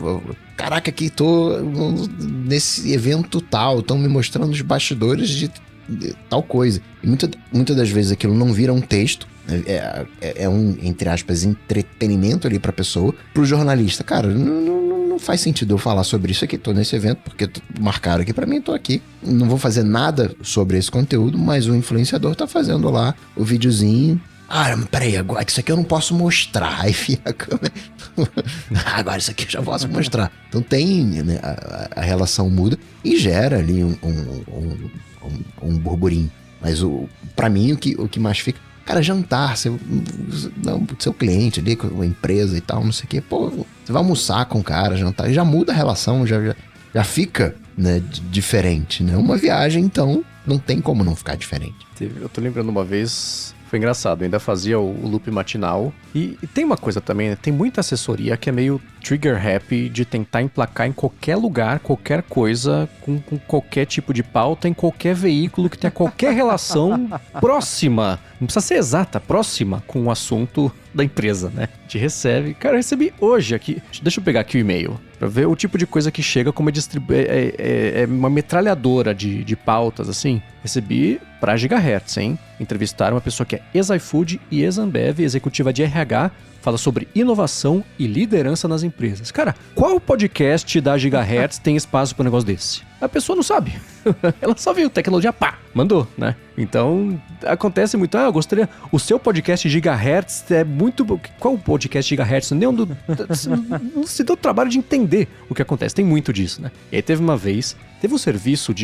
caraca, aqui tô nesse evento tal, estão me mostrando os bastidores de tal coisa. E muitas das vezes aquilo não vira um texto, é um, entre aspas, entretenimento ali pra pessoa. Pro jornalista, cara, não faz sentido eu falar sobre isso aqui, tô nesse evento porque marcaram aqui pra mim, tô aqui. Não vou fazer nada sobre esse conteúdo, mas o influenciador tá fazendo lá o videozinho. Ah, peraí, agora isso aqui eu não posso mostrar. Aí fica a câmera. Agora isso aqui eu já posso mostrar. Então tem, né, a relação muda e gera ali um burburinho. Mas pra mim o que mais fica, cara, jantar, seu cliente ali, com a empresa e tal, não sei o quê, pô, você vai almoçar com o cara, jantar, já muda a relação, já fica, né, diferente, né? Uma viagem, então, não tem como não ficar diferente. Eu tô lembrando uma vez, foi engraçado, eu ainda fazia o loop matinal, e tem uma coisa também, né? Tem muita assessoria que é meio trigger happy de tentar emplacar em qualquer lugar, qualquer coisa, com qualquer tipo de pauta, em qualquer veículo que tenha qualquer relação próxima, não precisa ser exata, próxima com o assunto da empresa, né? A gente recebe. Cara, eu recebi hoje aqui. Deixa eu pegar aqui o e-mail pra ver o tipo de coisa que chega como é uma metralhadora de pautas, assim. Recebi pra Gigahertz, hein? Entrevistaram uma pessoa que é ex-iFood e ex-Ambev, executiva de RH, fala sobre inovação e liderança nas empresas. Cara, qual podcast da Gigahertz tem espaço para um negócio desse? A pessoa não sabe. Ela só viu tecnologia, pá, mandou, né? Então, acontece muito. Eu gostaria... O seu podcast Gigahertz é muito... Qual o podcast Gigahertz? Não se deu o trabalho de entender o que acontece. Tem muito disso, né? E aí teve uma vez... Teve um serviço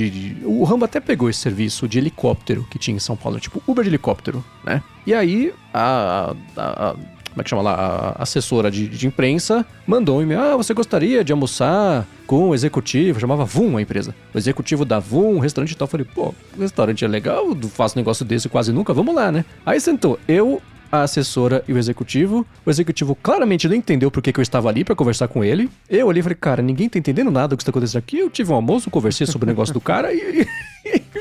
o Rambo até pegou esse serviço de helicóptero que tinha em São Paulo, tipo Uber de helicóptero, né? E aí, como é que chama lá? A assessora de imprensa mandou um e-mail. Você gostaria de almoçar com o executivo? Chamava VUM a empresa. O executivo da VUM, restaurante e tal. Eu falei, pô, o restaurante é legal, faço negócio desse quase nunca, vamos lá, né? Aí sentou a assessora e o executivo. O executivo claramente não entendeu por que eu estava ali pra conversar com ele. Eu ali falei, cara, ninguém tá entendendo nada do que está acontecendo aqui. Eu tive um almoço, conversei sobre o negócio do cara e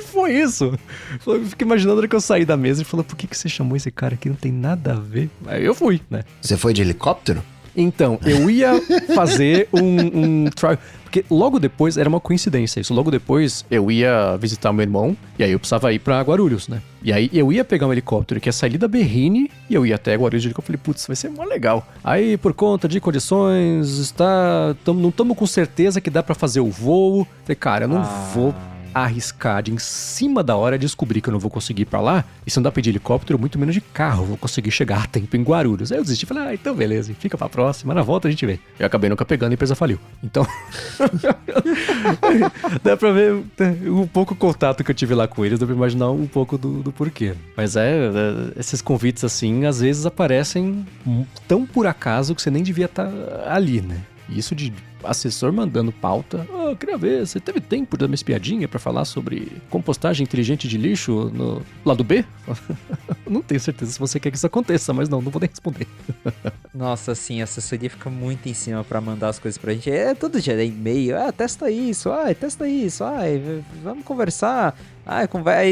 foi isso. Eu fiquei imaginando na hora que eu saí da mesa e falou, por que você chamou esse cara aqui? Não tem nada a ver. Aí eu fui, né? Você foi de helicóptero? Então, eu ia fazer um trial. Porque logo depois, era uma coincidência isso. Logo depois, eu ia visitar meu irmão. E aí eu precisava ir pra Guarulhos, né? E aí eu ia pegar um helicóptero que ia sair da Berrine. E eu ia até Guarulhos de helicóptero. Eu falei, putz, vai ser mó legal. Aí, por conta de condições, não estamos com certeza que dá pra fazer o voo. Falei, cara, eu não vou arriscar de em cima da hora descobrir que eu não vou conseguir ir pra lá, e se não dá pra ir de helicóptero, muito menos de carro, vou conseguir chegar a tempo em Guarulhos. Aí eu desisti, falei, então beleza, fica pra próxima, na volta a gente vê. Eu acabei nunca pegando e a empresa faliu. Então, dá pra ver um pouco o contato que eu tive lá com eles, dá pra imaginar um pouco do porquê. Mas esses convites assim, às vezes aparecem tão por acaso que você nem devia estar ali, né? Isso de assessor mandando pauta. Eu queria ver, você teve tempo de dar uma espiadinha pra falar sobre compostagem inteligente de lixo no lado B? Não tenho certeza se você quer que isso aconteça, mas não vou nem responder. Nossa, sim, a assessoria fica muito em cima pra mandar as coisas pra gente. É todo dia, é e-mail, testa isso, vamos conversar.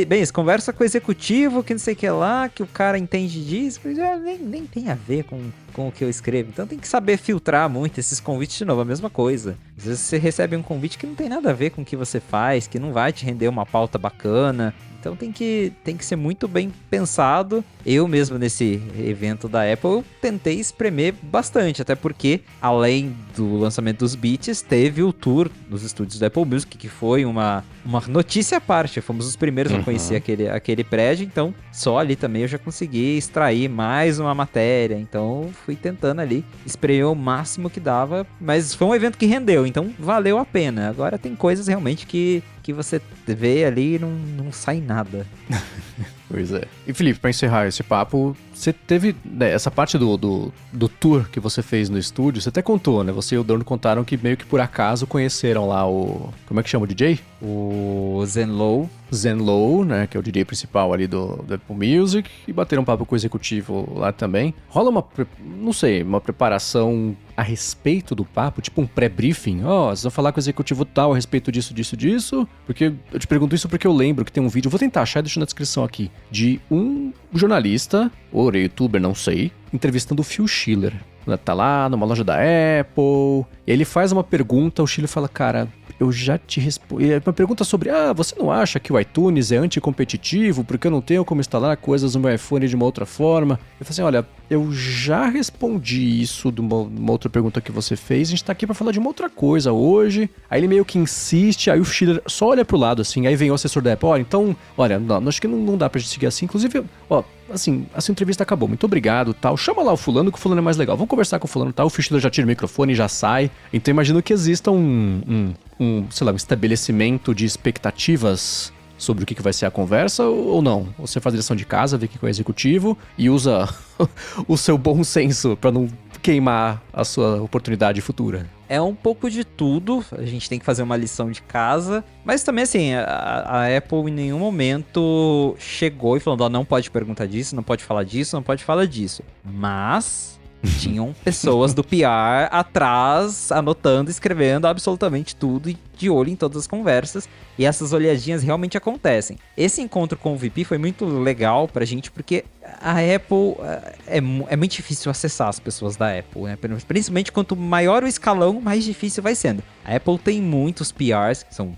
Você conversa com o executivo, que não sei o que lá, que o cara entende disso, nem tem a ver com o que eu escrevo. Então tem que saber filtrar muito esses convites, de novo, a mesma coisa. Às vezes você recebe um convite que não tem nada a ver com o que você faz, que não vai te render uma pauta bacana. Então tem que ser muito bem pensado. Eu mesmo nesse evento da Apple eu tentei espremer bastante, até porque além do lançamento dos Beats, teve o tour nos estúdios da Apple Music, que foi uma notícia à parte. Fomos os primeiros a conhecer aquele prédio, então só ali também eu já consegui extrair mais uma matéria. Então fui tentando ali, espremei o máximo que dava, mas foi um evento que rendeu, então valeu a pena. Agora tem coisas realmente que você vê ali e não sai nada. Pois é. E Felipe, pra encerrar esse papo, você teve essa parte do tour que você fez no estúdio, você até contou, né? Você e o Dorno contaram que meio que por acaso conheceram lá o... Como é que chama o DJ? O Zenlow, né? Que é o DJ principal ali do Apple Music, e bateram um papo com o executivo lá também. Rola uma preparação a respeito do papo, tipo um pré-briefing. Vocês vão falar com o executivo tal a respeito disso, porque eu te pergunto isso porque eu lembro que tem um vídeo, vou tentar achar e deixo na descrição aqui, de um jornalista, ou youtuber, não sei, entrevistando o Phil Schiller. Tá lá numa loja da Apple, e ele faz uma pergunta, o Schiller fala, cara, eu já te respondi. Uma pergunta sobre, você não acha que o iTunes é anticompetitivo porque eu não tenho como instalar coisas no meu iPhone de uma outra forma? Eu falei assim, olha, eu já respondi isso de uma outra pergunta que você fez, a gente tá aqui pra falar de uma outra coisa hoje. Aí ele meio que insiste, aí o Schiller só olha pro lado assim, aí vem o assessor da Apple, não, acho que não dá pra gente seguir assim, inclusive, assim, a sua entrevista acabou, muito obrigado, tal, chama lá o fulano, que o fulano é mais legal, vamos conversar com o fulano, tal, o Schiller já tira o microfone e já sai. Então imagino que exista um estabelecimento de expectativas sobre o que vai ser a conversa, ou não? Você faz a lição de casa, vê que é o executivo e usa o seu bom senso para não queimar a sua oportunidade futura. É um pouco de tudo, a gente tem que fazer uma lição de casa, mas também assim, a Apple em nenhum momento chegou e falou, não pode perguntar disso, não pode falar disso, não pode falar disso. Mas Tinham pessoas do PR atrás, anotando, escrevendo absolutamente tudo e de olho em todas as conversas. E essas olhadinhas realmente acontecem. Esse encontro com o VP foi muito legal pra gente, porque a Apple é muito difícil acessar as pessoas da Apple, né? Principalmente quanto maior o escalão, mais difícil vai sendo. A Apple tem muitos PRs, que são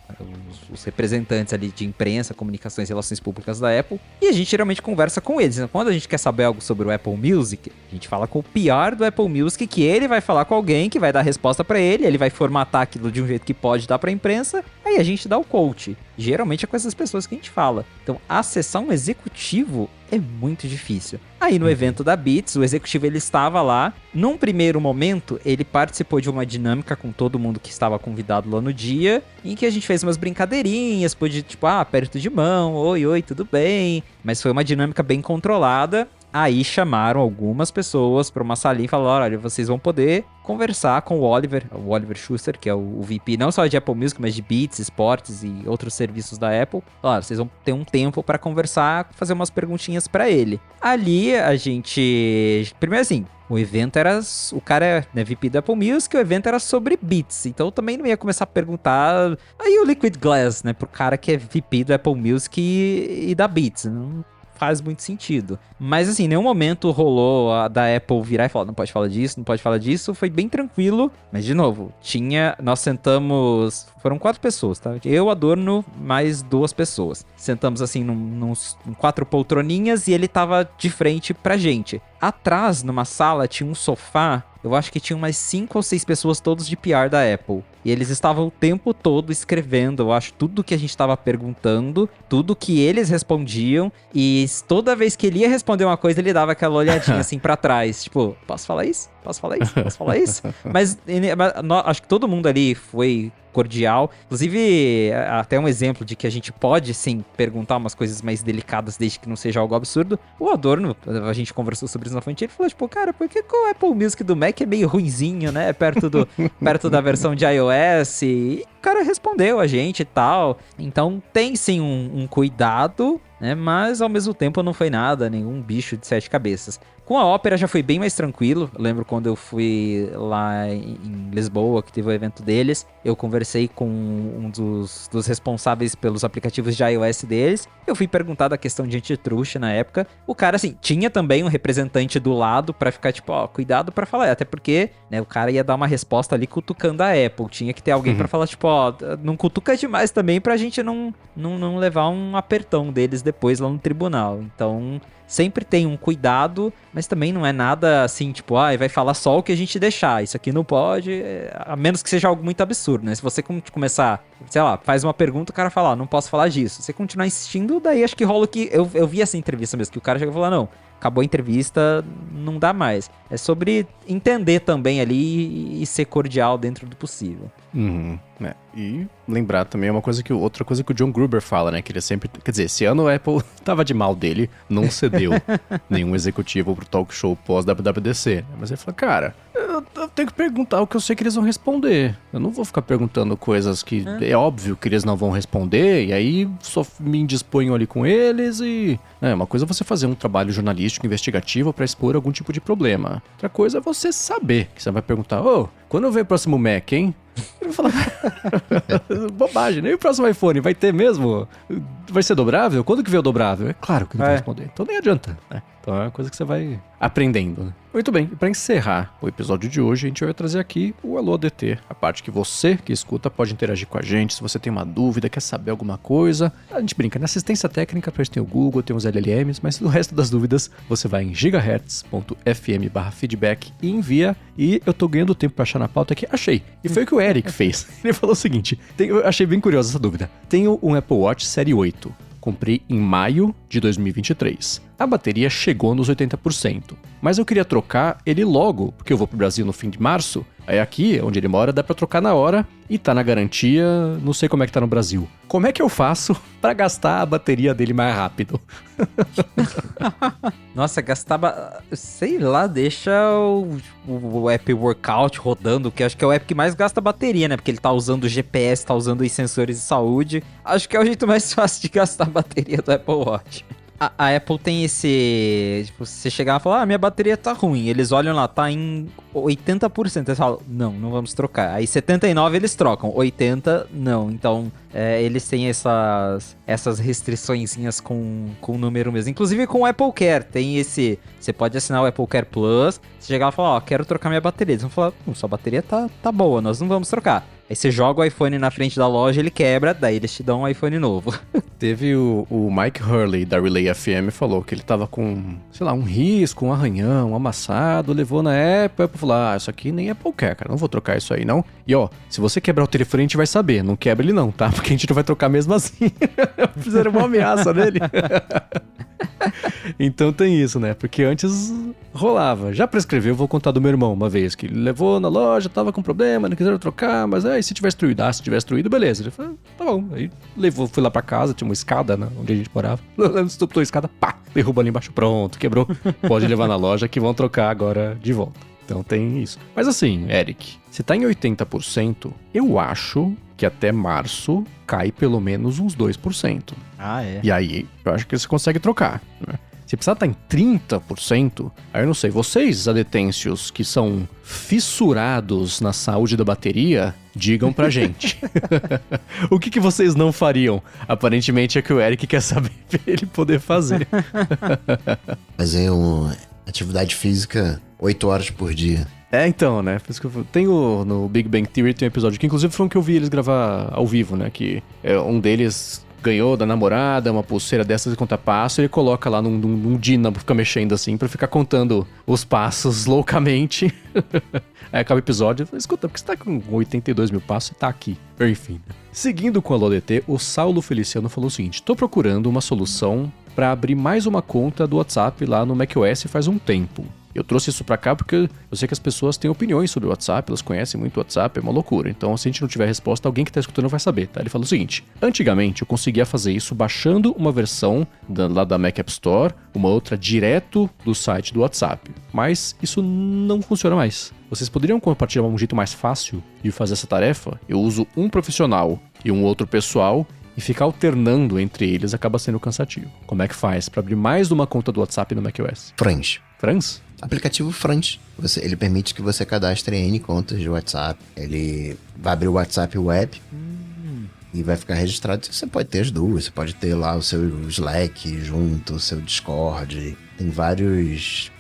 os representantes ali de imprensa, comunicações e relações públicas da Apple, e a gente geralmente conversa com eles. Então, quando a gente quer saber algo sobre o Apple Music, a gente fala com o PR do Apple Music, que ele vai falar com alguém que vai dar a resposta pra ele vai formatar aquilo de um jeito que pode dar pra imprensa, aí a gente dá o coach. Geralmente é com essas pessoas que a gente fala. Então, acessar um executivo é muito difícil. Aí no evento da Beats, o executivo ele estava lá. Num primeiro momento, ele participou de uma dinâmica com todo mundo que estava convidado lá no dia, em que a gente fez umas brincadeirinhas, pôde tipo, aperto de mão, oi, tudo bem. Mas foi uma dinâmica bem controlada. Aí chamaram algumas pessoas para uma salinha e falaram, olha, vocês vão poder conversar com o Oliver Schuster, que é o VP, não só de Apple Music, mas de Beats, Esportes e outros serviços da Apple. Claro, vocês vão ter um tempo para conversar, fazer umas perguntinhas para ele. Ali a gente... Primeiro assim, o evento era... O cara é, né, VP da Apple Music, o evento era sobre Beats. Então eu também não ia começar a perguntar... Aí o Liquid Glass, né, pro cara que é VP da Apple Music e da Beats. Não faz muito sentido. Mas assim, em nenhum momento rolou a da Apple virar e falar, não pode falar disso, não pode falar disso. Foi bem tranquilo. Mas de novo, nós sentamos... Foram 4 pessoas, tá? Eu, Adorno, mais 2 pessoas. Sentamos assim em 4 poltroninhas e ele tava de frente pra gente. Atrás, numa sala, tinha um sofá. Eu acho que tinha umas 5 ou 6 pessoas, todos de PR da Apple. E eles estavam o tempo todo escrevendo, eu acho, tudo que a gente estava perguntando, tudo que eles respondiam. E toda vez que ele ia responder uma coisa, ele dava aquela olhadinha assim pra trás. Tipo, posso falar isso? Posso falar isso? Posso falar isso? Mas acho que todo mundo ali foi cordial. Inclusive, até um exemplo de que a gente pode, sim, perguntar umas coisas mais delicadas desde que não seja algo absurdo. O Adorno, a gente conversou sobre isso na fonte, ele falou, tipo, cara, por que o Apple Music do Mac é meio ruinzinho, né? Perto da versão de iOS. E o cara respondeu a gente e tal. Então, tem, sim, um cuidado, né? Mas, ao mesmo tempo, não foi nada, nenhum bicho de 7 cabeças. Com a Opera já foi bem mais tranquilo. Eu lembro quando eu fui lá em Lisboa, que teve o evento deles. Eu conversei com um dos responsáveis pelos aplicativos de iOS deles. Eu fui perguntar da questão de antitruste na época. O cara, assim, tinha também um representante do lado pra ficar, tipo, ó, cuidado pra falar. Até porque, né, o cara ia dar uma resposta ali cutucando a Apple. Tinha que ter alguém pra falar, tipo, ó, não cutuca demais também pra gente não levar um apertão deles depois lá no tribunal. Então... Sempre tem um cuidado, mas também não é nada assim, tipo, vai falar só o que a gente deixar. Isso aqui não pode, a menos que seja algo muito absurdo, né? Se você começar, sei lá, faz uma pergunta, o cara fala, não posso falar disso. Você continuar insistindo, daí acho que rola que... Eu vi essa entrevista mesmo, que o cara chega e fala, não, acabou a entrevista, não dá mais. É sobre entender também ali e ser cordial dentro do possível. Né? E lembrar também outra coisa que o John Gruber fala, né? Que ele sempre... Quer dizer, esse ano o Apple tava de mal dele, não cedeu nenhum executivo pro talk show pós-WWDC. Mas ele fala, cara, eu tenho que perguntar o que eu sei que eles vão responder. Eu não vou ficar perguntando coisas que é óbvio que eles não vão responder, e aí só me indisponho ali com eles e... uma coisa é você fazer um trabalho jornalístico, investigativo pra expor algum tipo de problema. Outra coisa é você saber, que você vai perguntar, quando vem o próximo Mac, hein? Ele vai falar, bobagem, né? E o próximo iPhone vai ter mesmo? Vai ser dobrável? Quando que vem o dobrável? É claro que não vai responder. Então nem adianta, né? Então é uma coisa que você vai aprendendo, né? Muito bem, e para encerrar o episódio de hoje, a gente vai trazer aqui o Alô ADT, a parte que você que escuta pode interagir com a gente, se você tem uma dúvida, quer saber alguma coisa. A gente brinca, na assistência técnica, pra gente tem o Google, tem os LLMs, mas no resto das dúvidas, você vai em gigahertz.fm/feedback e envia. E eu tô ganhando tempo pra achar na pauta aqui, achei. E foi o que o Eric fez. Ele falou o seguinte, eu achei bem curiosa essa dúvida. Tenho um Apple Watch Série 8. Comprei em maio de 2023. A bateria chegou nos 80%. Mas eu queria trocar ele logo, porque eu vou pro Brasil no fim de março. Aí aqui, onde ele mora, dá pra trocar na hora e tá na garantia, não sei como é que tá no Brasil. Como é que eu faço pra gastar a bateria dele mais rápido? Nossa, sei lá, deixa o app Workout rodando, que acho que é o app que mais gasta bateria, né? Porque ele tá usando o GPS, tá usando os sensores de saúde. Acho que é o jeito mais fácil de gastar a bateria do Apple Watch. A Apple tem esse... Tipo, você chegar e falar, minha bateria tá ruim. Eles olham lá, tá em 80%. Eles falam, não vamos trocar. Aí 79% eles trocam, 80% não. Então, eles têm essas restriçõezinhas com o número mesmo. Inclusive com o Apple Care, tem esse... Você pode assinar o Apple Care Plus, você chegar e falar, quero trocar minha bateria. Eles vão falar, sua bateria tá boa, nós não vamos trocar. Aí você joga o iPhone na frente da loja, ele quebra, daí eles te dão um iPhone novo. Teve o Mike Hurley, da Relay FM, falou que ele tava com, sei lá, um risco, um arranhão, um amassado, levou na Apple falou, isso aqui nem Apple Care, cara, não vou trocar isso aí, não. E ó, se você quebrar o telefone, a gente vai saber, não quebra ele não, tá? Porque a gente não vai trocar mesmo assim. Fizeram uma ameaça nele. Então tem isso, né? Porque antes rolava. Já prescreveu, vou contar do meu irmão uma vez, que ele levou na loja, tava com problema, não quiseram trocar, mas aí se tivesse destruído, beleza. Ele falou, tá bom. Aí levou, fui lá pra casa, tinha uma escada, né, onde a gente morava. Estuptou a escada, pá, derruba ali embaixo, pronto, quebrou. Pode levar na loja que vão trocar agora de volta. Então tem isso. Mas assim, Eric, se tá em 80%, eu acho que até março cai pelo menos uns 2%. Ah, é? E aí, eu acho que você consegue trocar, né? Se precisar estar em 30%, aí eu não sei, vocês, adetêncios, que são fissurados na saúde da bateria, digam pra gente. O que vocês não fariam? Aparentemente é que o Eric quer saber pra ele poder fazer. Fazer uma atividade física 8 horas por dia. Então, né? Por isso que eu tenho no Big Bang Theory, tem um episódio que inclusive foi um que eu vi eles gravar ao vivo, né? Que um deles ganhou da namorada uma pulseira dessas de contar passo e ele coloca lá num dínamo, fica mexendo assim pra ficar contando os passos loucamente. Aí acaba o episódio e fala, escuta, por que você tá com 82 mil passos e tá aqui? Enfim. Seguindo com a LoDT, o Saulo Feliciano falou o seguinte, tô procurando uma solução pra abrir mais uma conta do WhatsApp lá no macOS faz um tempo. Eu trouxe isso pra cá porque eu sei que as pessoas têm opiniões sobre o WhatsApp, elas conhecem muito o WhatsApp, é uma loucura. Então, se a gente não tiver resposta, alguém que tá escutando vai saber, tá? Ele falou o seguinte, antigamente eu conseguia fazer isso baixando uma versão lá da Mac App Store, uma outra direto do site do WhatsApp. Mas isso não funciona mais. Vocês poderiam compartilhar um jeito mais fácil de fazer essa tarefa? Eu uso um profissional e um outro pessoal e ficar alternando entre eles acaba sendo cansativo. Como é que faz para abrir mais de uma conta do WhatsApp no macOS? Franz? Aplicativo Franz. Ele permite que você cadastre N contas de WhatsApp. Ele vai abrir o WhatsApp Web e vai ficar registrado. Você pode ter as duas. Você pode ter lá o seu Slack junto, o seu Discord. Tem vários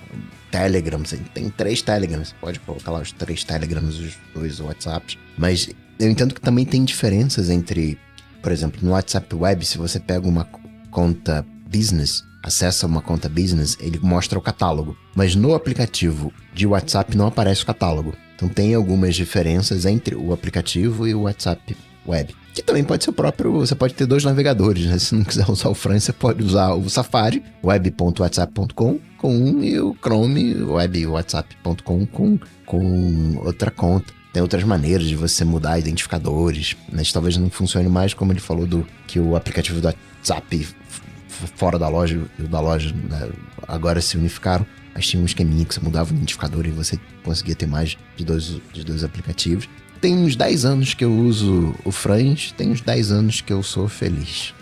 Telegrams. Tem 3 Telegrams. Você pode colocar lá os 3 Telegrams, os 2 WhatsApps. Mas eu entendo que também tem diferenças entre, por exemplo, no WhatsApp Web, se você pega uma conta business, acessa uma conta business, ele mostra o catálogo. Mas no aplicativo de WhatsApp não aparece o catálogo. Então tem algumas diferenças entre o aplicativo e o WhatsApp Web. Que também pode ser o próprio... Você pode ter 2 navegadores, né? Se não quiser usar o Franz, você pode usar o Safari, web.whatsapp.com com um, e o Chrome, web.whatsapp.com com outra conta. Tem outras maneiras de você mudar identificadores, mas talvez não funcione mais como ele falou que o aplicativo do WhatsApp fora da loja e o da loja, né, agora se unificaram. Mas tinha um esqueminha que você mudava o identificador e você conseguia ter mais de dois aplicativos. Tem uns 10 anos que eu uso o Franz, tem uns 10 anos que eu sou feliz.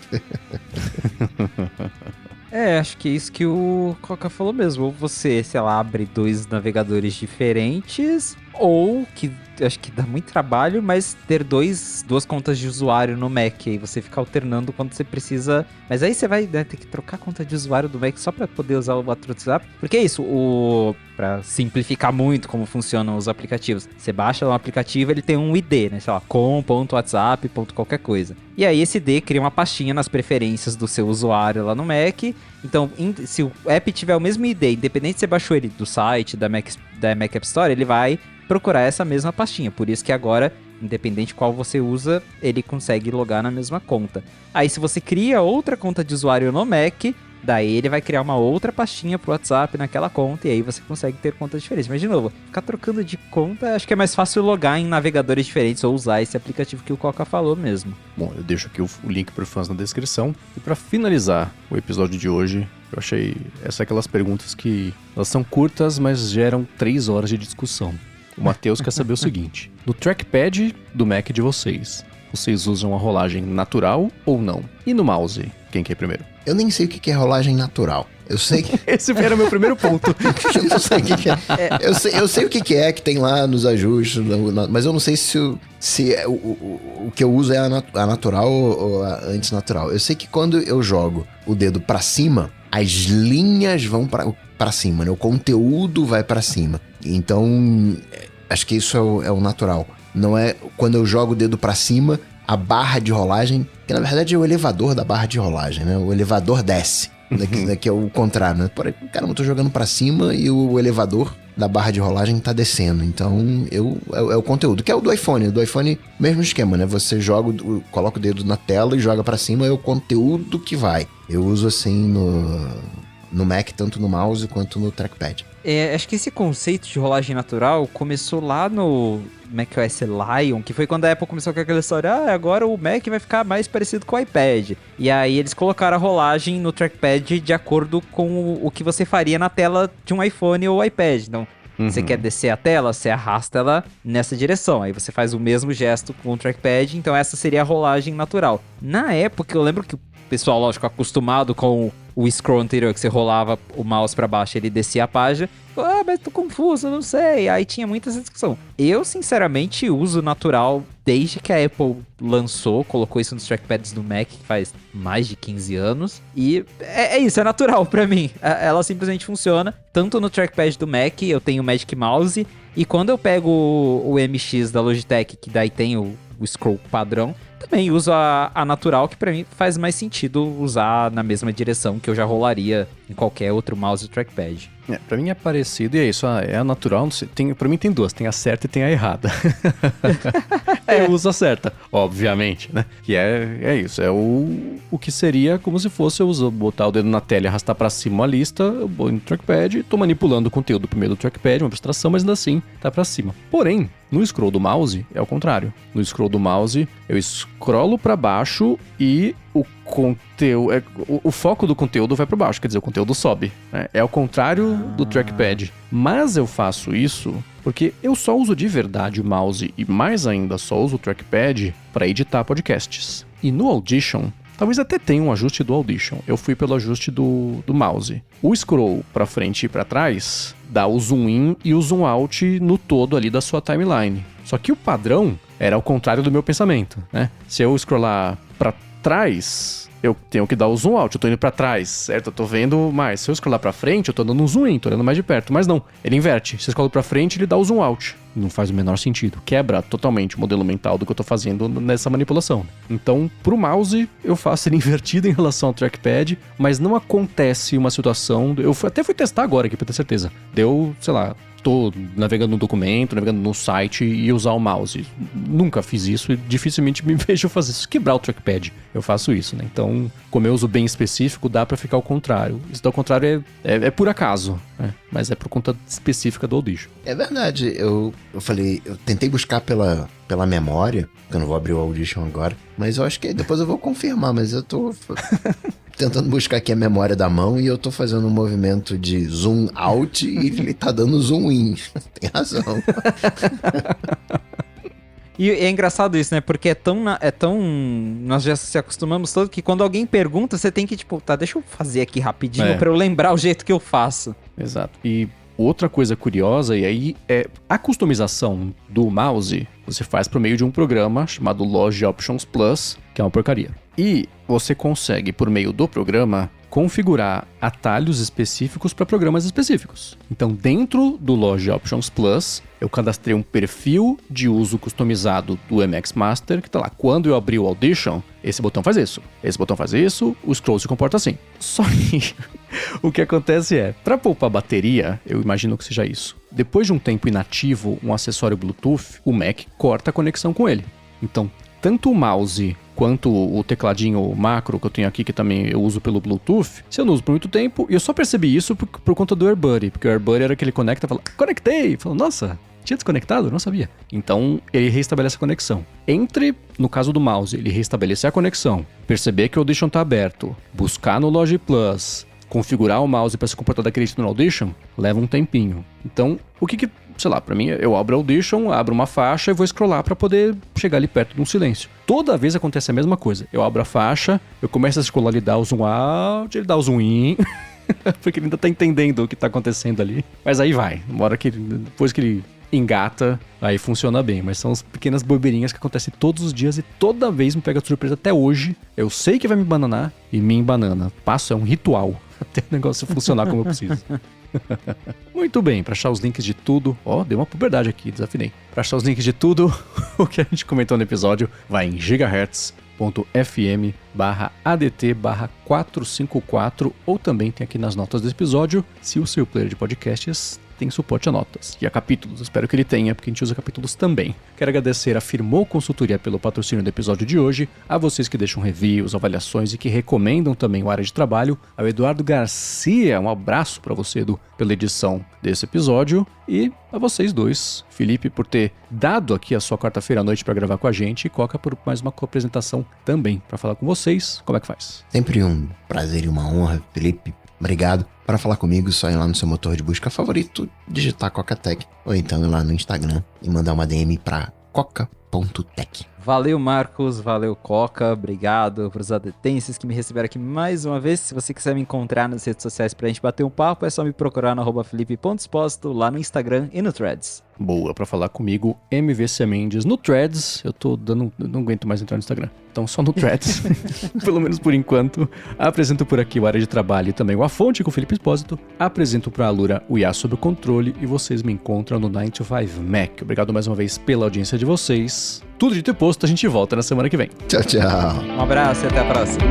Acho que é isso que o Coca falou mesmo. Ou você, sei lá, abre 2 navegadores diferentes, ou que acho que dá muito trabalho, mas ter 2 contas de usuário no Mac, aí você fica alternando quando você precisa. Mas aí você vai, né, ter que trocar a conta de usuário do Mac só pra poder usar o WhatsApp. Porque é isso, pra simplificar muito como funcionam os aplicativos. Você baixa um aplicativo, ele tem um ID, né? Sei lá, com.whatsapp, qualquer coisa. E aí esse ID cria uma pastinha nas preferências do seu usuário lá no Mac. Então, se o app tiver o mesmo ID, independente se você baixou ele do site, da Mac App Store, ele vai procurar essa mesma pastinha. Por isso que agora, independente qual você usa, ele consegue logar na mesma conta. Aí se você cria outra conta de usuário no Mac, daí ele vai criar uma outra pastinha pro WhatsApp naquela conta, e aí você consegue ter contas diferentes. Mas de novo, ficar trocando de conta, acho que é mais fácil logar em navegadores diferentes ou usar esse aplicativo que o Coca falou mesmo. Bom, eu deixo aqui o link pro fãs na descrição. E pra finalizar o episódio de hoje, eu achei aquelas perguntas que elas são curtas, mas geram 3 horas de discussão. O Matheus quer saber o seguinte: no trackpad do Mac de vocês, vocês usam a rolagem natural ou não? E no mouse, quem quer primeiro? Eu nem sei o que é rolagem natural. Eu sei que... Esse era o meu primeiro ponto. Eu não sei o que é. Eu sei o que é que tem lá nos ajustes, mas eu não sei se o que eu uso é a natural ou a antinatural. Eu sei que quando eu jogo o dedo pra cima, as linhas vão pra cima, né? O conteúdo vai pra cima. Então, acho que isso é o natural. Não é quando eu jogo o dedo pra cima, a barra de rolagem, que na verdade é o elevador da barra de rolagem, né? O elevador desce. Daqui é o contrário, né? Caramba, eu tô jogando pra cima e o elevador da barra de rolagem tá descendo. Então, é o conteúdo, que é o do iPhone. Do iPhone, mesmo esquema, né? Você coloca o dedo na tela e joga pra cima, é o conteúdo que vai. Eu uso assim no Mac, tanto no mouse quanto no trackpad. Acho que esse conceito de rolagem natural começou lá no macOS Lion, que foi quando a Apple começou com aquela história, agora o Mac vai ficar mais parecido com o iPad. E aí eles colocaram a rolagem no trackpad de acordo com o que você faria na tela de um iPhone ou iPad. Então, você quer descer a tela, você arrasta ela nessa direção. Aí você faz o mesmo gesto com o trackpad, então essa seria a rolagem natural. Na época, eu lembro que o pessoal, lógico, acostumado com o scroll anterior, que você rolava o mouse pra baixo, ele descia a página. Mas tô confuso, não sei. Aí tinha muita essa discussão. Eu, sinceramente, uso natural desde que a Apple colocou isso nos trackpads do Mac, que faz mais de 15 anos. E é isso, é natural pra mim. Ela simplesmente funciona. Tanto no trackpad do Mac, eu tenho o Magic Mouse. E quando eu pego o MX da Logitech, que daí tem o scroll padrão, também uso a natural, que pra mim faz mais sentido usar na mesma direção que eu já rolaria em qualquer outro mouse ou trackpad. Pra mim é parecido e é isso, é a natural, não sei, pra mim tem duas, tem a certa e tem a errada. Eu uso a certa, obviamente, né? Que é isso, é o que seria como se fosse eu botar o dedo na tela e arrastar pra cima a lista, eu vou no trackpad, tô manipulando o conteúdo primeiro do trackpad, uma abstração, mas ainda assim tá pra cima. Porém, no scroll do mouse é o contrário. No scroll do mouse, eu scrollo pra baixo e o conteúdo, o foco do conteúdo vai para baixo, quer dizer, o conteúdo sobe, né? É o contrário do trackpad. Mas eu faço isso porque eu só uso de verdade o mouse e mais ainda só uso o trackpad para editar podcasts. E no Audition, talvez até tenha um ajuste do Audition. Eu fui pelo ajuste do mouse. O scroll para frente e para trás dá o zoom in e o zoom out no todo ali da sua timeline. Só que o padrão era o contrário do meu pensamento, né? Se eu scrollar para trás, eu tenho que dar o zoom out, eu tô indo pra trás, certo? Eu tô vendo mais. Se eu scrollar pra frente, eu tô dando um zoom in, tô olhando mais de perto. Mas não, ele inverte. Se eu scrollo pra frente, ele dá o zoom out. Não faz o menor sentido. Quebra totalmente o modelo mental do que eu tô fazendo nessa manipulação. Então, pro mouse, eu faço ele invertido em relação ao trackpad, mas não acontece uma situação... Eu até fui testar agora aqui pra ter certeza. Deu, sei lá... Tô navegando no documento, navegando no site e usar o mouse. Nunca fiz isso e dificilmente me vejo fazer isso. Quebrar o trackpad, eu faço isso, né? Então, como eu uso bem específico, dá pra ficar ao contrário. Isso ao contrário é por acaso, né? Mas é por conta específica do Audition. É verdade, eu falei, eu tentei buscar pela memória, que eu não vou abrir o Audition agora, mas eu acho que depois eu vou confirmar, mas eu tô... tentando buscar aqui a memória da mão e eu tô fazendo um movimento de zoom out e ele tá dando zoom in. Tem razão. E é engraçado isso, né? Porque é tão... Nós já se acostumamos todo que quando alguém pergunta, você tem que, tipo, deixa eu fazer aqui rapidinho pra eu lembrar o jeito que eu faço. Exato. E outra coisa curiosa, e aí a customização do mouse, você faz por meio de um programa chamado Logi Options Plus, que é uma porcaria. E você consegue, por meio do programa, configurar atalhos específicos para programas específicos. Então, dentro do Logi Options Plus, eu cadastrei um perfil de uso customizado do MX Master, que tá lá. Quando eu abrir o Audition, esse botão faz isso. Esse botão faz isso, o scroll se comporta assim. Só que o que acontece para poupar bateria, eu imagino que seja isso. Depois de um tempo inativo, um acessório Bluetooth, o Mac corta a conexão com ele. Então, tanto o mouse quanto o tecladinho macro que eu tenho aqui, que também eu uso pelo Bluetooth, se eu não uso por muito tempo, e eu só percebi isso por conta do AirBuddy, porque o AirBuddy era que ele conecta e fala, conectei! Fala, nossa, tinha desconectado? Eu não sabia. Então, ele reestabelece a conexão. No caso do mouse, ele reestabelecer a conexão, perceber que o Audition está aberto, buscar no Logi Plus, configurar o mouse para se comportar daquele jeito no Audition, leva um tempinho. Então, o que sei lá, pra mim, eu abro a Audition, abro uma faixa e vou scrollar pra poder chegar ali perto de um silêncio. Toda vez acontece a mesma coisa. Eu abro a faixa, eu começo a scrollar, ele dá o zoom out, ele dá o zoom in, porque ele ainda tá entendendo o que tá acontecendo ali. Mas aí vai, uma hora que depois que ele engata, aí funciona bem. Mas são as pequenas bobeirinhas que acontecem todos os dias e toda vez me pega de surpresa até hoje. Eu sei que vai me bananar e me embanana. Passo, é um ritual até o negócio funcionar como eu preciso. Muito bem, para achar os links de tudo, deu uma puberdade aqui, desafinei. Para achar os links de tudo o que a gente comentou no episódio, vai em gigahertz.fm/adt/454 ou também tem aqui nas notas desse episódio, se o seu player de podcasts tem suporte a notas e a capítulos. Espero que ele tenha, porque a gente usa capítulos também. Quero agradecer a Firmou Consultoria pelo patrocínio do episódio de hoje, a vocês que deixam reviews, avaliações e que recomendam também o Área de Trabalho, ao Eduardo Garcia, um abraço para você, Edu, pela edição desse episódio, e a vocês dois, Felipe, por ter dado aqui a sua quarta-feira à noite para gravar com a gente, e Coca por mais uma co-apresentação também para falar com vocês. Como é que faz? Sempre um prazer e uma honra, Felipe. Obrigado. Para falar comigo, só ir lá no seu motor de busca favorito, digitar Coca-Tech, ou então ir lá no Instagram e mandar uma DM para coca.tech. Valeu, Marcos, valeu, Coca, obrigado pros adetenses que me receberam aqui mais uma vez. Se você quiser me encontrar nas redes sociais pra gente bater um papo, é só me procurar no @felipe.exposto lá no Instagram e no Threads. Boa, pra falar comigo, MVC Mendes no Threads. Eu não aguento mais entrar no Instagram, então só no Threads, pelo menos por enquanto. Apresento por aqui o Área de Trabalho e também o A Fonte com o Felipe Expósito. Apresento pra Alura o IA Sob o Controle e vocês me encontram no 9to5Mac. Obrigado mais uma vez pela audiência de vocês. Tudo dito e posto, a gente volta na semana que vem. Tchau, tchau. Um abraço e até a próxima.